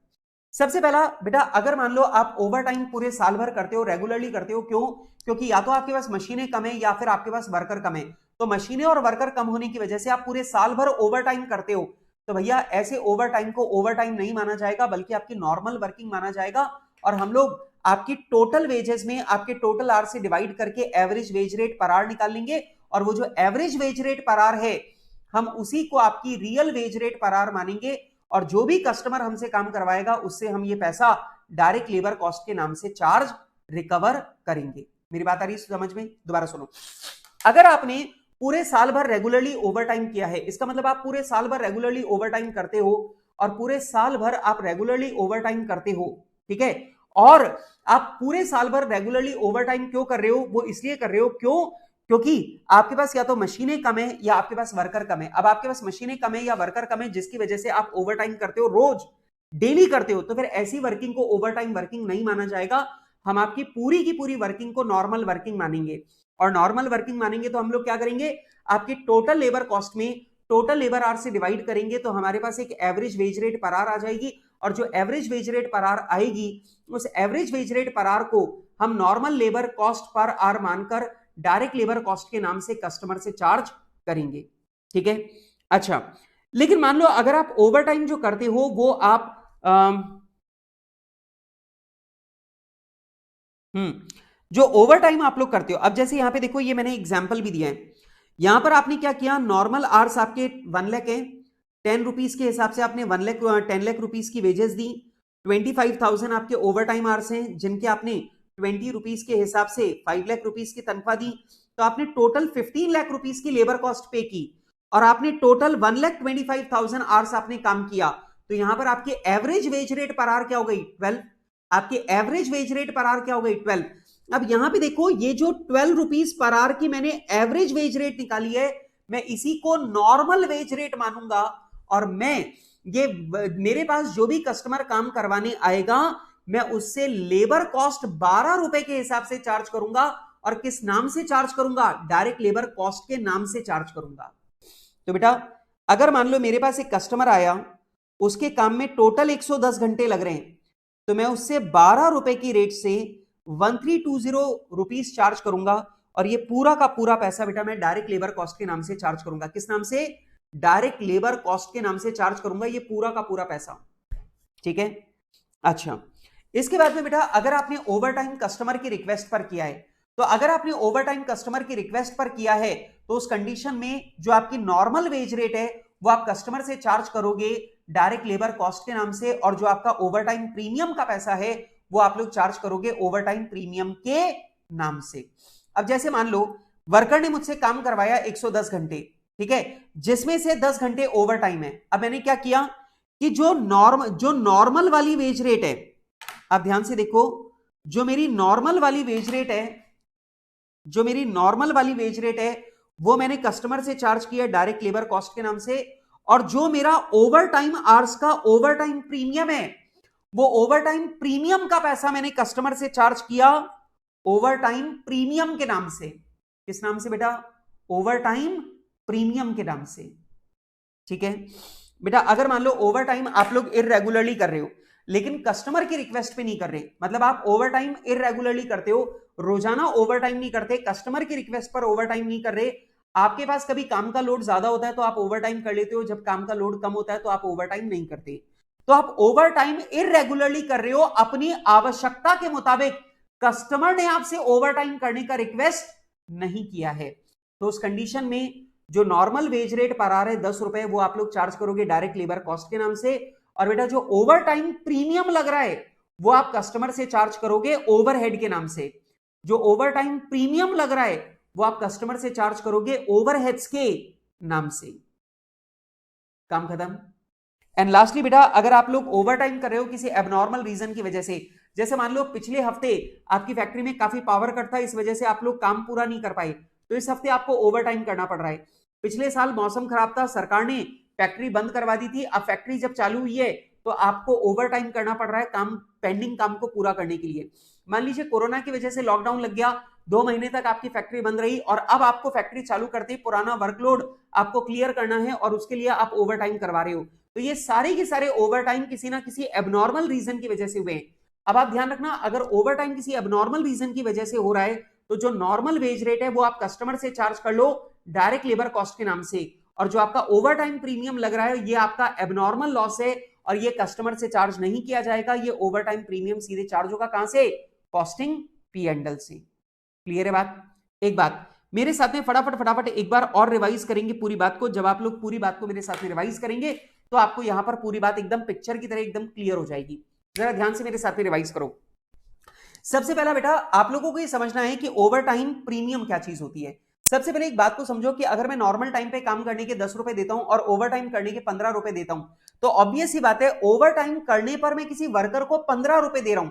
सबसे पहला बेटा, अगर मान लो आप ओवर टाइम पूरे साल भर करते हो, रेगुलरली करते हो, क्यों? क्योंकि या तो आपके पास मशीनें कम है या फिर आपके पास वर्कर कम है, तो मशीनें और वर्कर कम होने की वजह से आप पूरे साल भर ओवर टाइम करते हो, तो भैया ऐसे ओवर टाइम को ओवर टाइम नहीं माना जाएगा, बल्कि आपकी नॉर्मल वर्किंग माना जाएगा। और हम लोग आपकी टोटल वेजेस में आपके टोटल आवर से डिवाइड करके average wage rate per our निकाल लेंगे, और वो जो average wage rate per our है हम उसी को आपकी real veg rate per our मानेंगे, और जो भी कस्टमर हमसे काम करवाएगा उससे हम ये पैसा डायरेक्ट लेबर कॉस्ट के नाम से चार्ज रिकवर करेंगे। मेरी बात आ रही है समझ में? दोबारा सुनो, अगर आपने पूरे साल भर रेगुलरली ओवर टाइम किया है, इसका मतलब आप पूरे साल भर रेगुलरली ओवर टाइम करते हो, और पूरे साल भर आप रेगुलरली ओवर टाइम करते हो, ठीक है, और आप पूरे साल भर रेगुलरली ओवर टाइम क्यों कर रहे हो? वो इसलिए कर रहे हो, क्यों? क्योंकि आपके पास या तो मशीनें कम है या आपके पास वर्कर कम है। अब आपके पास मशीनें कम है या वर्कर कम है, जिसकी वजह से आप ओवर टाइम करते हो, रोज डेली करते हो, तो फिर ऐसी वर्किंग को ओवर टाइम वर्किंग नहीं माना जाएगा। हम आपकी पूरी की पूरी वर्किंग को नॉर्मल वर्किंग मानेंगे, और नॉर्मल वर्किंग मानेंगे तो हम लोग क्या करेंगे, आपकी टोटल लेबर कॉस्ट में टोटल लेबर आवर से डिवाइड करेंगे, तो हमारे पास एक average wage rate per hour आ जाएगी, और जो average wage rate per hour आएगी उस average wage rate per hour को हम normal labour cost per hour मानकर डायरेक्ट लेबर कॉस्ट के नाम से कस्टमर से चार्ज करेंगे। ठीक है, अच्छा, लेकिन मान लो अगर आप ओवर टाइम जो करते हो वो आप जो ओवर टाइम आप लोग करते हो, अब जैसे यहां पे देखो ये मैंने एग्जांपल भी दिया है, यहां पर आपने क्या किया, नॉर्मल आवर्स आपके 1 लाख है, 10 रुपीज के हिसाब से आपने 10 लाख रुपीज की वेजेस दी, 25,000 आपके ओवर टाइम आवर्स हैं जिनके आपने 20 रुपीज के हिसाब से 5 लाख रुपीज की तनख्वाह दी, तो आपने टोटल 15 लाख रुपीज की लेबर कॉस्ट पे की, और आपने टोटल 1,25,000 आवर्स आपने काम किया, तो यहां पर आपके average wage rate per our क्या हो गई, 12। आपके average wage rate per our क्या हो गई, 12। अब यहां पे देखो ये जो 12 रुपीज पर आवर की मैंने एवरेज वेज रेट निकाली है, मैं इसी को नॉर्मल वेज रेट मानूंगा, और मैं ये मेरे पास जो भी कस्टमर काम करवाने आएगा मैं उससे लेबर कॉस्ट 12 रुपए के हिसाब से चार्ज करूंगा, और किस नाम से चार्ज करूंगा, डायरेक्ट लेबर कॉस्ट के नाम से चार्ज करूंगा। तो बेटा अगर मान लो मेरे पास एक कस्टमर आया, उसके काम में टोटल 110 घंटे लग रहे हैं, तो मैं उससे 12 रुपए की रेट से 1320 रुपीज चार्ज करूंगा, और ये पूरा का पूरा पैसा बेटा मैं डायरेक्ट लेबर कॉस्ट के नाम से चार्ज करूंगा। किस नाम से? डायरेक्ट लेबर कॉस्ट के नाम से चार्ज करूंगा ये पूरा का पूरा पैसा। ठीक है, अच्छा, इसके बाद में बेटा अगर आपने ओवर टाइम कस्टमर की रिक्वेस्ट पर किया है, तो अगर आपने ओवर टाइम कस्टमर की रिक्वेस्ट पर किया है तो उस कंडीशन में जो आपकी नॉर्मल वेज रेट है वो आप कस्टमर से चार्ज करोगे डायरेक्ट लेबर कॉस्ट के नाम से, और जो आपका ओवर टाइम प्रीमियम का पैसा है वो आप लोग चार्ज करोगे ओवर टाइम प्रीमियम के नाम से। अब जैसे मान लो वर्कर ने मुझसे काम करवाया 110 घंटे, ठीक है, जिसमें से 10 घंटे ओवर टाइम है। अब मैंने क्या किया कि जो नॉर्मल वाली वेज रेट है, आप ध्यान से देखो, जो मेरी नॉर्मल वाली वेज रेट है वो मैंने कस्टमर से चार्ज किया डायरेक्ट लेबर कॉस्ट के नाम से, और जो मेरा ओवर टाइम आवर्स का ओवर टाइम प्रीमियम है वो ओवर टाइम प्रीमियम का पैसा मैंने कस्टमर से चार्ज किया ओवर टाइम प्रीमियम के नाम से। किस नाम से बेटा? ओवर टाइम प्रीमियम के नाम से। ठीक है बेटा, अगर मान लो ओवर टाइम आप लोग इररेगुलरली कर रहे हो लेकिन कस्टमर की रिक्वेस्ट पे नहीं कर रहे, मतलब आप ओवर टाइम इररेगुलरली करते हो, रोजाना ओवर टाइम नहीं करते, कस्टमर की रिक्वेस्ट पर ओवर टाइम नहीं कर रहे, आपके पास कभी काम का लोड ज्यादा होता है तो आप ओवर टाइम कर लेते हो, जब काम का लोड कम होता है तो आप ओवर टाइम नहीं करते, तो आप ओवर टाइम इररेगुलरली कर रहे हो अपनी आवश्यकता के मुताबिक, कस्टमर ने आपसे ओवर टाइम करने का रिक्वेस्ट नहीं किया है, तो उस कंडीशन में जो नॉर्मल वेज रेट पर आ रहा है 10 रुपए वो आप लोग चार्ज करोगे डायरेक्ट लेबर कॉस्ट के नाम से, और बेटा जो ओवर टाइम प्रीमियम लग रहा है वो आप कस्टमर से चार्ज करोगे ओवरहेड के नाम से। जो ओवर टाइम प्रीमियम लग रहा है वो आप कस्टमर से चार्ज करोगे ओवरहेड्स के नाम से। काम खत्म। एंड लास्टली बेटा, अगर आप लोग ओवर टाइम कर रहे हो किसी एबनॉर्मल रीजन की वजह से, जैसे मान लो पिछले हफ्ते आपकी फैक्ट्री में काफी पावर कट था, इस वजह से आप लोग काम पूरा नहीं कर पाए, तो इस हफ्ते आपको ओवर टाइम करना पड़ रहा है। पिछले साल मौसम खराब था, सरकार ने फैक्ट्री बंद करवा दी थी, अब फैक्ट्री जब चालू हुई है तो आपको ओवर टाइम करना पड़ रहा है काम, पेंडिंग काम को पूरा करने के लिए। मान लीजिए कोरोना की वजह से लॉकडाउन लग गया, 2 महीने तक आपकी फैक्ट्री बंद रही, और अब आपको फैक्ट्री चालू करते ही पुराना वर्कलोड आपको क्लियर करना है और उसके लिए आप ओवर टाइम करवा रहे हो। तो ये सारे के सारे ओवर टाइम किसी ना किसी एबनॉर्मल रीजन की वजह से हुए हैं। अब आप ध्यान रखना, अगर ओवर टाइम किसी एबनॉर्मल रीजन की वजह से हो रहा है तो जो नॉर्मल वेज रेट है वो आप कस्टमर से चार्ज कर लो डायरेक्ट लेबर कॉस्ट के नाम से, और जो आपका ओवर टाइम प्रीमियम लग रहा है ये आपका एबनॉर्मल लॉस है और ये कस्टमर से चार्ज नहीं किया जाएगा। ये ओवर टाइम प्रीमियम सीधे चार्ज होगा कहां से? कॉस्टिंग पी एंड एल से। क्लियर है बात? एक बात मेरे साथ में फटाफट एक बार और रिवाइज करेंगे पूरी बात को। जब आप लोग पूरी बात को मेरे साथ में रिवाइज करेंगे तो आपको यहां पर पूरी बात एकदम पिक्चर की तरह एकदम क्लियर हो जाएगी। जरा ध्यान से मेरे साथ में रिवाइज करो। सबसे पहला बेटा, आप लोगों को ये समझना है कि ओवर टाइम प्रीमियम क्या चीज होती है। सबसे पहले एक बात को समझो कि अगर मैं नॉर्मल टाइम पे काम करने के 10 रुपए देता हूं और ओवर टाइम करने के 15 रुपए देता हूं, तो ऑब्वियस ही बात है ओवर टाइम करने पर मैं किसी वर्कर को 15 रुपए दे रहा हूं,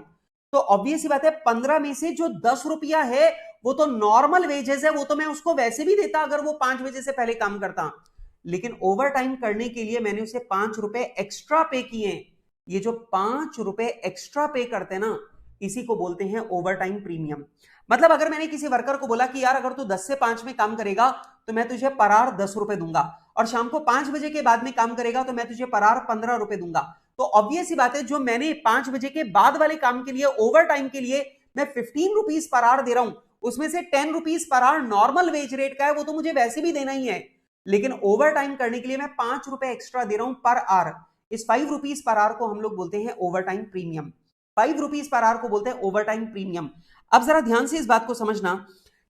तो ऑब्वियस ही बात है 15 में से जो 10 रुपया है वो तो नॉर्मल वेजेस है, वो तो मैं उसको वैसे भी देता अगर वो 5 बजे से पहले काम करता। लेकिन ओवर टाइम करने के लिए मैंने उसे 5 रुपए एक्स्ट्रा पे किए। ये जो 5 रुपए एक्स्ट्रा पे करते हैं ना, इसी को बोलते हैं ओवर टाइम प्रीमियम। मतलब अगर मैंने किसी वर्कर को बोला कि यार अगर तू 10 से 5 में काम करेगा तो मैं तुझे पर आवर 10 रुपए दूंगा, और शाम को 5 बजे के बाद में काम करेगा तो मैं तुझे पर आवर 15 रुपए दूंगा, तो ऑब्वियस ही बात है जो मैंने 5 बजे के बाद वाले काम के लिए ओवर टाइम के लिए मैं 15 रुपीज पर आवर दे रहा हूं, उसमें से 10 rupees per hour normal wage rate का है, वो तो मुझे वैसे भी देना ही है। लेकिन ओवर टाइम करने के लिए मैं 5 रुपए एक्स्ट्रा दे रहा हूं पर आवर। इस 5 रुपीज पर आवर को हम लोग बोलते हैं over time premium. 5 rupees per hour को बोलते हैं ओवर टाइम प्रीमियम। अब जरा ध्यान से इस बात को समझना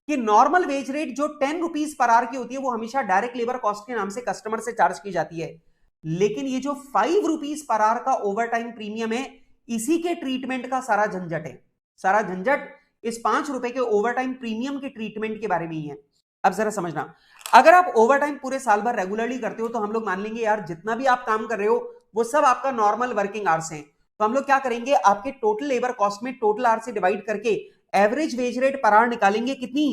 कि नॉर्मल वेज रेट जो 10 रुपीज पर आवर की होती है वो हमेशा डायरेक्ट लेबर कॉस्ट के नाम से कस्टमर से चार्ज की जाती है। लेकिन ये जो 5 रुपीज पर आवर का ओवर टाइम प्रीमियम है, इसी के ट्रीटमेंट का सारा झंझट है। सारा झंझट इस 5 रुपए के ओवर टाइम प्रीमियम के ट्रीटमेंट के बारे में ही है। अब जरा समझना, अगर आप ओवर टाइम पूरे साल भर रेगुलरली करते हो तो हम लोग मान लेंगे यार जितना भी आप काम कर रहे हो वो सब आपका नॉर्मल वर्किंग आवर्स हैं, तो हम लोग क्या करेंगे, आपके टोटल लेबर कॉस्ट में टोटल आवर से डिवाइड करके average wage rate per our निकालेंगे कितनी?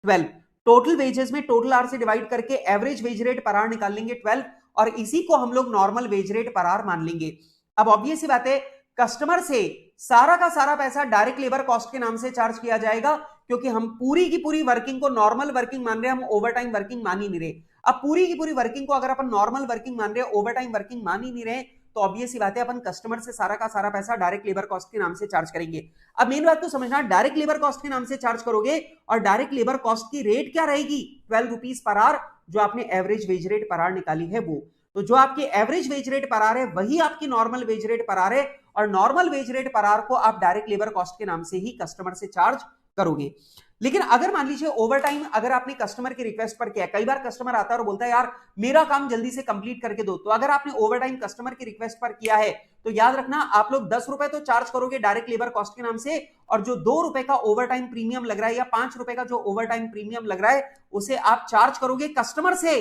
12। टोटल वेजेस में टोटल आवर से डिवाइड करके average wage rate per our निकाल लेंगे 12, और इसी को हम लोग normal veg rate per our मान लेंगे। अब ऑब्वियस सी बात है कस्टमर से सारा का सारा पैसा डायरेक्ट लेबर कॉस्ट के नाम से चार्ज किया जाएगा, क्योंकि हम पूरी की पूरी वर्किंग को नॉर्मल वर्किंग मान रहे हैं, हम ओवर टाइम वर्किंग मान ही नहीं रहे। अब पूरी की पूरी वर्किंग को अगर अपन नॉर्मल वर्किंग मान रहे हैं, ओवर टाइम वर्किंग मान ही नहीं रहे, तो ऑब्वियस सी बात है अपन कस्टमर से सारा का सारा पैसा डायरेक्ट लेबर कॉस्ट के नाम से चार्ज करेंगे। अब मेन बात तो समझना, डायरेक्ट लेबर कॉस्ट के नाम से चार्ज करोगे और डायरेक्ट लेबर कॉस्ट की रेट क्या रहेगी? 12 रुपीज पर आवर, जो आपने average wage rate per our निकाली है वो। तो जो आपकी average wage rate per our है वही आपकी normal veg rate per our है, और normal veg rate per hour को आप डायरेक्ट लेबर कॉस्ट के नाम से ही कस्टमर से चार्ज करोगे। लेकिन अगर मान लीजिए ओवर टाइम अगर आपने कस्टमर की रिक्वेस्ट पर किया, कई बार कस्टमर आता है और बोलता है यार मेरा काम जल्दी से कंप्लीट करके दो, तो अगर आपने ओवर टाइम कस्टमर की रिक्वेस्ट पर किया है तो याद रखना आप लोग 10 रुपए तो चार्ज करोगे डायरेक्ट लेबर कॉस्ट के नाम से, और जो 2 रुपए का ओवर टाइम प्रीमियम लग रहा है या 5 रुपए का जो ओवर टाइम प्रीमियम लग रहा है उसे आप चार्ज करोगे कस्टमर से।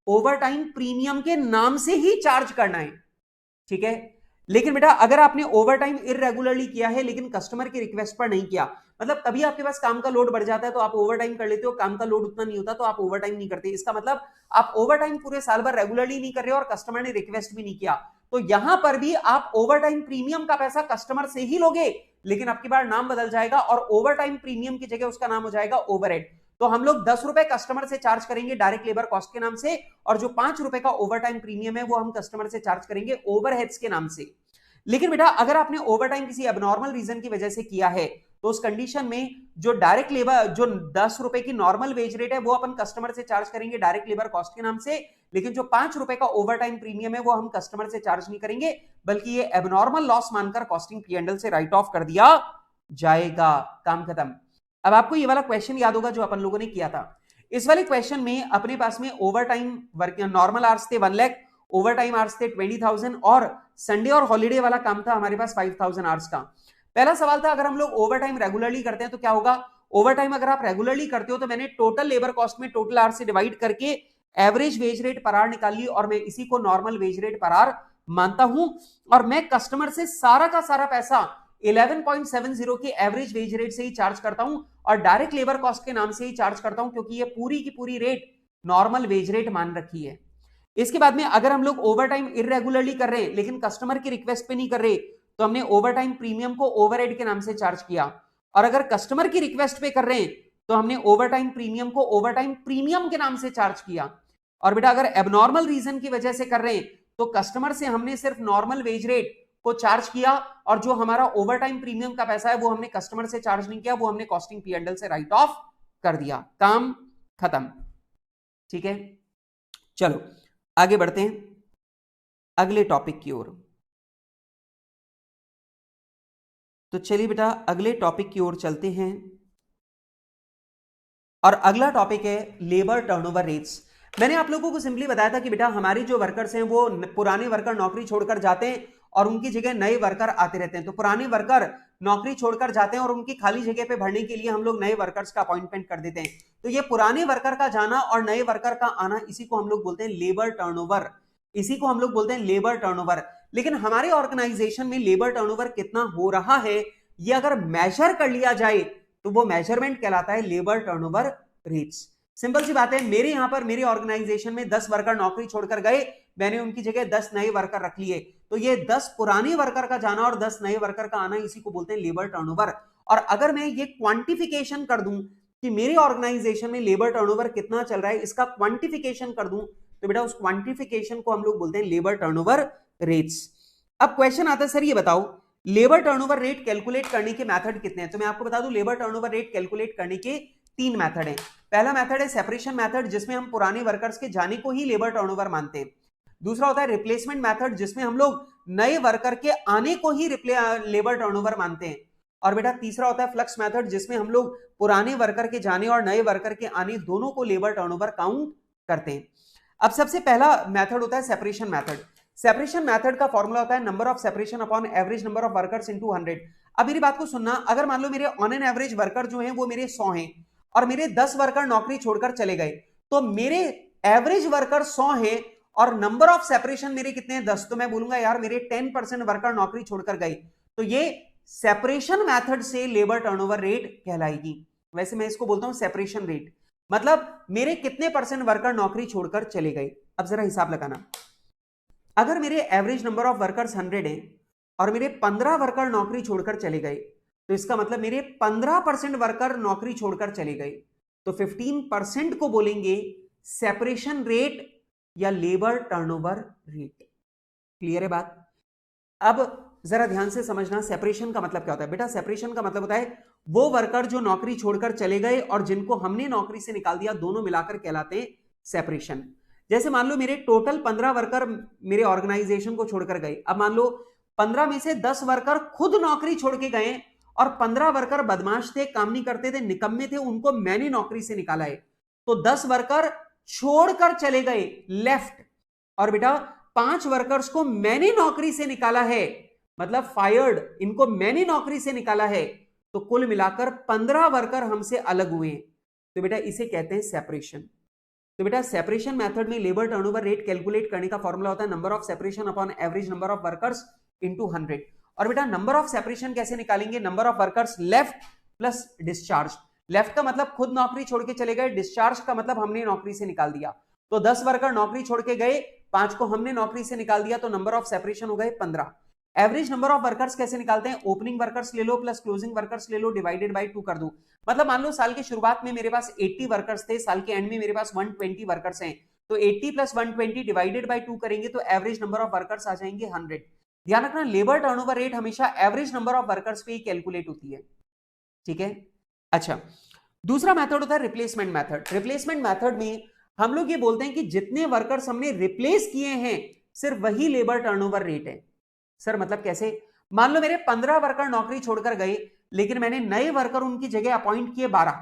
ओवर टाइम प्रीमियम के नाम से ही चार्ज करना है, ठीक है। लेकिन बेटा अगर आपने ओवर टाइम इरेगुलरली किया है लेकिन कस्टमर की रिक्वेस्ट पर नहीं किया, मतलब कभी आपके पास काम का लोड बढ़ जाता है तो आप ओवर टाइम कर लेते हो, काम का लोड उतना नहीं होता तो आप ओवर टाइम नहीं करते, इसका मतलब आप ओवर टाइम पूरे साल भर रेगुलरली नहीं कर रहे हो और कस्टमर ने रिक्वेस्ट भी नहीं किया, तो यहां पर भी आप ओवर टाइम प्रीमियम का पैसा कस्टमर से ही लोगे, लेकिन आपकी बार नाम बदल जाएगा और ओवर टाइम प्रीमियम की जगह उसका नाम हो जाएगा ओवरहेड। तो हम लोग 10 रुपए कस्टमर से चार्ज करेंगे डायरेक्ट लेबर कॉस्ट के नाम से, और जो 5 रुपए का ओवर टाइम प्रीमियम है वो हम कस्टमर से चार्ज करेंगे ओवरहेड्स के नाम से। लेकिन बेटा अगर आपने ओवर टाइम किसी एबनॉर्मल रीजन की वजह से किया है तो उस कंडीशन में जो डायरेक्ट लेबर जो 10 रुपए की नॉर्मल वेज रेट है वो अपन कस्टमर से चार्ज करेंगे डायरेक्ट लेबर कॉस्ट के नाम से, लेकिन जो 5 रुपए का ओवर टाइम प्रीमियम है वो हम कस्टमर से चार्ज नहीं करेंगे, बल्कि ये एबनॉर्मल लॉस मानकर कॉस्टिंग पी&एल से राइट ऑफ कर दिया जाएगा। काम खत्म। अब आपको ये वाला क्वेश्चन याद होगा जो अपन लोगों ने किया था। इस वाले क्वेश्चन में अपने पास में over time work normal hours थे 1 लाख, ओवर टाइम आवर्स थे 20,000 और संडे और हॉलीडे वाला काम था हमारे पास 5,000 आवर्स का। पहला सवाल था अगर हम लोग ओवर टाइम रेगुलरली करते हैं तो क्या होगा, ओवर टाइम अगर आप रेगुलरली करते हो तो मैंने टोटल लेबर कॉस्ट में टोटल आवर से डिवाइड करके average wage rate per our निकाल ली और मैं इसी को normal veg rate per our मानता हूं और मैं कस्टमर से सारा का सारा पैसा 11.70 के एवरेज वेज रेट से ही चार्ज करता हूं और डायरेक्ट लेबर कॉस्ट के नाम से ही चार्ज करता हूं क्योंकि ये पूरी की पूरी रेट नॉर्मल वेज रेट मान रखी है। इसके बाद में अगर हम लोग ओवर टाइम इरेगुलरली कर रहे हैं लेकिन कस्टमर की रिक्वेस्ट पे नहीं कर रहे तो हमने ओवर टाइम प्रीमियम को ओवरहेड के नाम से चार्ज किया और अगर कस्टमर की रिक्वेस्ट पे कर रहे हैं तो हमने ओवर टाइम प्रीमियम को ओवर टाइम प्रीमियम के नाम से चार्ज किया। और बेटा अगर एबनॉर्मल रीजन की वजह से कर रहे हैं तो कस्टमर से हमने सिर्फ नॉर्मल वेज रेट को चार्ज किया और जो हमारा ओवर टाइम प्रीमियम का पैसा है वो हमने कस्टमर से चार्ज नहीं किया, वो हमने कॉस्टिंग P&L से राइट ऑफ कर दिया, काम खत्म। ठीक है, चलो आगे बढ़ते हैं अगले टॉपिक की ओर। तो चलिए बेटा अगले टॉपिक की ओर चलते हैं और अगला टॉपिक है लेबर टर्नओवर रेट्स। मैंने आप लोगों को सिंपली बताया था कि बेटा हमारी जो वर्कर्स हैं वो पुराने वर्कर नौकरी छोड़कर जाते हैं और उनकी जगह नए वर्कर आते रहते हैं। तो पुराने वर्कर नौकरी छोड़कर जाते हैं और उनकी खाली जगह पे भरने के लिए हम लोग नए वर्कर्स का अपॉइंटमेंट कर देते हैं। तो ये पुराने वर्कर का जाना और नए वर्कर का आना, इसी को हम लोग बोलते हैं लेबर टर्नओवर, इसी को हम लोग बोलते हैं लेबर टर्नओवर। लेकिन हमारे ऑर्गेनाइजेशन में लेबर टर्नओवर कितना हो रहा है ये अगर मेजर कर लिया जाए तो वो मेजरमेंट कहलाता है लेबर टर्नओवर रेट्स। सिंपल सी बात है, मेरे यहां पर मेरे ऑर्गेनाइजेशन में 10 वर्कर नौकरी छोड़कर गए, मैंने उनकी जगह 10 नए वर्कर रख लिए, तो ये 10 पुराने वर्कर का जाना और 10 नए वर्कर का आना, इसी को बोलते हैं लेबर टर्नओवर। और अगर मैं ये क्वांटिफिकेशन कर दूं कि मेरे ऑर्गेनाइजेशन में लेबर टर्नओवर कितना चल रहा है, इसका क्वांटिफिकेशन कर दूं तो बेटा उस क्वांटिफिकेशन को हम लोग बोलते हैं लेबर टर्नओवर रेट्स। अब क्वेश्चन आता है सर ये बताओ लेबर टर्नओवर रेट कैलकुलेट करने के मेथड कितने हैं। तो मैं आपको बता दूं लेबर टर्नओवर रेट कैलकुलेट करने के 3 मेथड हैं। पहला मेथड है सेपरेशन मेथड जिसमें हम पुराने वर्कर्स के जाने को ही लेबर टर्नओवर मानते हैं। दूसरा होता है रिप्लेसमेंट मेथड जिसमें हम लोग नए वर्कर के आने को ही लेबर टर्नओवर मानते हैं। और बेटा तीसरा होता है फ्लक्स मेथड जिसमें हम लोग पुराने वर्कर के जाने और नए वर्कर के आने दोनों को लेबर टर्नओवर काउंट करते हैं। अब सबसे पहला मेथड होता है सेपरेशन मेथड। सेपरेशन मेथड का फॉर्मूला होता है number of separation upon average number of workers into 100। अब मेरी बात को सुनना, अगर मान लो मेरे ऑन एन एवरेज वर्कर जो हैं वो मेरे 100 हैं और मेरे 10 वर्कर नौकरी छोड़कर चले गए, तो मेरे एवरेज वर्कर 100 हैं और नंबर ऑफ सेपरेशन मेरे कितने हैं 10, तो मैं बोलूंगा यार मेरे 10% वर्कर नौकरी छोड़कर गए, तो ये सेपरेशन मेथड से लेबर टर्नओवर रेट कहलाएगी। वैसे मैं इसको बोलता हूं सेपरेशन रेट, मतलब मेरे कितने परसेंट वर्कर नौकरी छोड़कर चले गए। अब जरा हिसाब लगाना, अगर मेरे एवरेज नंबर ऑफ वर्कर्स 100 हैं और मेरे 15 वर्कर नौकरी छोड़कर चले गए, तो इसका मतलब मेरे 15% वर्कर नौकरी छोड़कर चले गए, तो 15% को बोलेंगे सेपरेशन रेट या लेबर टर्नओवर रेट। क्लियर है बात? अब जरा ध्यान से समझना सेपरेशन का मतलब क्या होता है। बेटा सेपरेशन का मतलब होता है वो वर्कर जो नौकरी छोड़कर चले गए और जिनको हमने नौकरी से निकाल दिया, दोनों मिलाकर कहलाते हैं सेपरेशन। जैसे मान लो मेरे टोटल 15 वर्कर मेरे ऑर्गेनाइजेशन को छोड़कर गए, अब मान लो 15 में से 10 वर्कर खुद नौकरी छोड़ के गए और 15 वर्कर बदमाश थे, काम नहीं करते थे, निकम्मे थे, उनको मैंने नौकरी से निकाला है, तो 10 वर्कर छोड़कर चले गए लेफ्ट, और बेटा 5 वर्कर्स को मैंने नौकरी से निकाला है, मतलब फायर्ड, इनको मैंने नौकरी से निकाला है, तो कुल मिलाकर 15 वर्कर हमसे अलग हुए, तो बेटा इसे कहते हैं सेपरेशन। तो बेटा सेपरेशन मेथड में लेबर टर्नओवर रेट कैलकुलेट करने का फॉर्मूला होता है number of separation upon average number of workers into 100। और बेटा नंबर ऑफ सेपरेशन कैसे निकालेंगे, number of workers left plus discharge. Left का मतलब खुद नौकरी छोड़ के चले गए, डिस्चार्ज का मतलब हमने नौकरी से निकाल दिया, तो 10 वर्कर नौकरी छोड़ के गए, 5 को हमने नौकरी से निकाल दिया, तो नंबर ऑफ सेपरेशन हो गए 15। एवरेज नंबर ऑफ वर्कर्स कैसे निकालते हैं, ओपनिंग वर्कर्स ले लो प्लस क्लोजिंग वर्कर्स ले लो डिवाइडेड बाय 2 कर दो। मतलब मान लो साल की शुरुआत में मेरे पास 80 वर्कर्स थे, साल के एंड में मेरे पास 120 वर्कर्स हैं, तो 80 प्लस 120 डिवाइडेड बाय 2 करेंगे तो एवरेज नंबर ऑफ वर्कर्स आ जाएंगे 100। ध्यान रखना लेबर टर्नओवर रेट हमेशा एवरेज नंबर ऑफ वर्कर्स पे ही कैलकुलेट होती है, ठीक है। अच्छा, दूसरा मेथड होता है रिप्लेसमेंट मेथड। रिप्लेसमेंट मेथड में हम लोग ये बोलते हैं कि जितने वर्कर्स हमने रिप्लेस किए हैं सिर्फ वही लेबर टर्नओवर रेट है। सर मतलब कैसे, मान लो मेरे 15 वर्कर नौकरी छोड़कर गए, लेकिन मैंने नए वर्कर उनकी जगह अपॉइंट किए 12।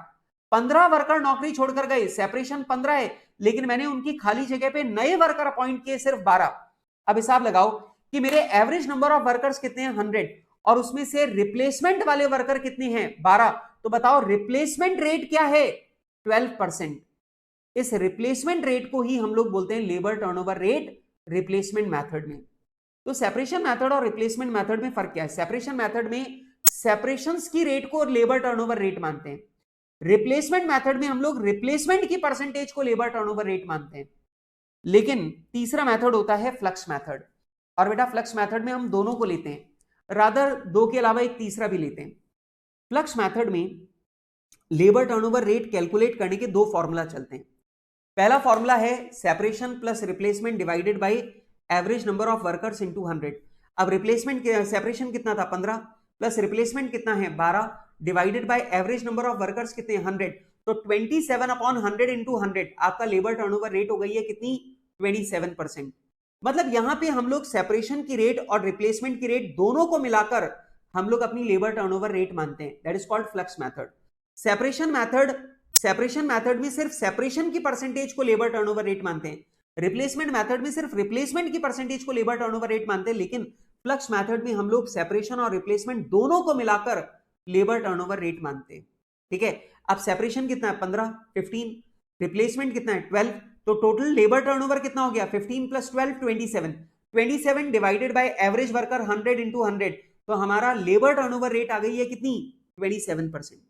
15 वर्कर नौकरी छोड़कर गए, सेपरेशन 15 है, लेकिन मैंने उनकी खाली जगह पे नए वर्कर अपॉइंट किए सिर्फ 12। अब हिसाब लगाओ कि मेरे एवरेज नंबर ऑफ वर्कर्स कितने हैं 100 और उसमें से रिप्लेसमेंट वाले वर्कर कितने हैं 12, तो बताओ रिप्लेसमेंट रेट क्या है? 12%। इस रिप्लेसमेंट रेट को ही हम लोग बोलते हैं labour turnover rate replacement method में। तो सेपरेशन मेथड और रिप्लेसमेंट मेथड में फर्क क्या है? सेपरेशन मेथड में सेपरेशंस की रेट को लेबर टर्नओवर रेट मानते हैं, रिप्लेसमेंट मेथड में हम लोग रिप्लेसमेंट की परसेंटेज को लेबर टर्नओवर रेट मानते हैं। लेकिन तीसरा मेथड होता है फ्लक्स मेथड, और बेटा फ्लक्स मेथड में हम दोनों को लेते हैं, रादर दो के अलावा एक तीसरा भी लेते हैं। फ्लक्स मेथड में लेबर टर्नओवर रेट कैलकुलेट करने के दो फॉर्मूला चलते हैं। पहला फॉर्मूला है separation plus replacement divided by average number of workers into 100। अब रिप्लेसमेंट सेपरेशन कितना था? 15 प्लस रिप्लेसमेंट कितना है? 12 divided by average number of workers कितने? 100। तो 27 अपॉन 100 इंटू 100 आपका लेबर टर्नओवर रेट हो गई है कितनी? 27%। मतलब यहां पे हम लोग सेपरेशन की रेट और रिप्लेसमेंट की रेट दोनों को मिलाकर हम लोग अपनी लेबर टर्नओवर रेट मानते हैं। That is called flux method. Separation method में सिर्फ सेपरेशन की परसेंटेज को लेबर टर्नओवर रेट मानते हैं, रिप्लेसमेंट मेथड में सिर्फ रिप्लेसमेंट की परसेंटेज को लेबर टर्नओवर रेट मानते हैं। लेकिन फ्लक्स मेथड में हम लोग सेपरेशन और रिप्लेसमेंट दोनों को मिलाकर लेबर टर्नओवर रेट मानते हैं। ठीक है, अब सेपरेशन कितना है? 15, 15, रिप्लेसमेंट कितना है? 12। तो टोटल लेबर टर्नओवर कितना हो गया? 15 plus 12 27। 27 divided by average worker 100 into 100, तो हमारा लेबर टर्नओवर रेट आ गई है कितनी? 27%।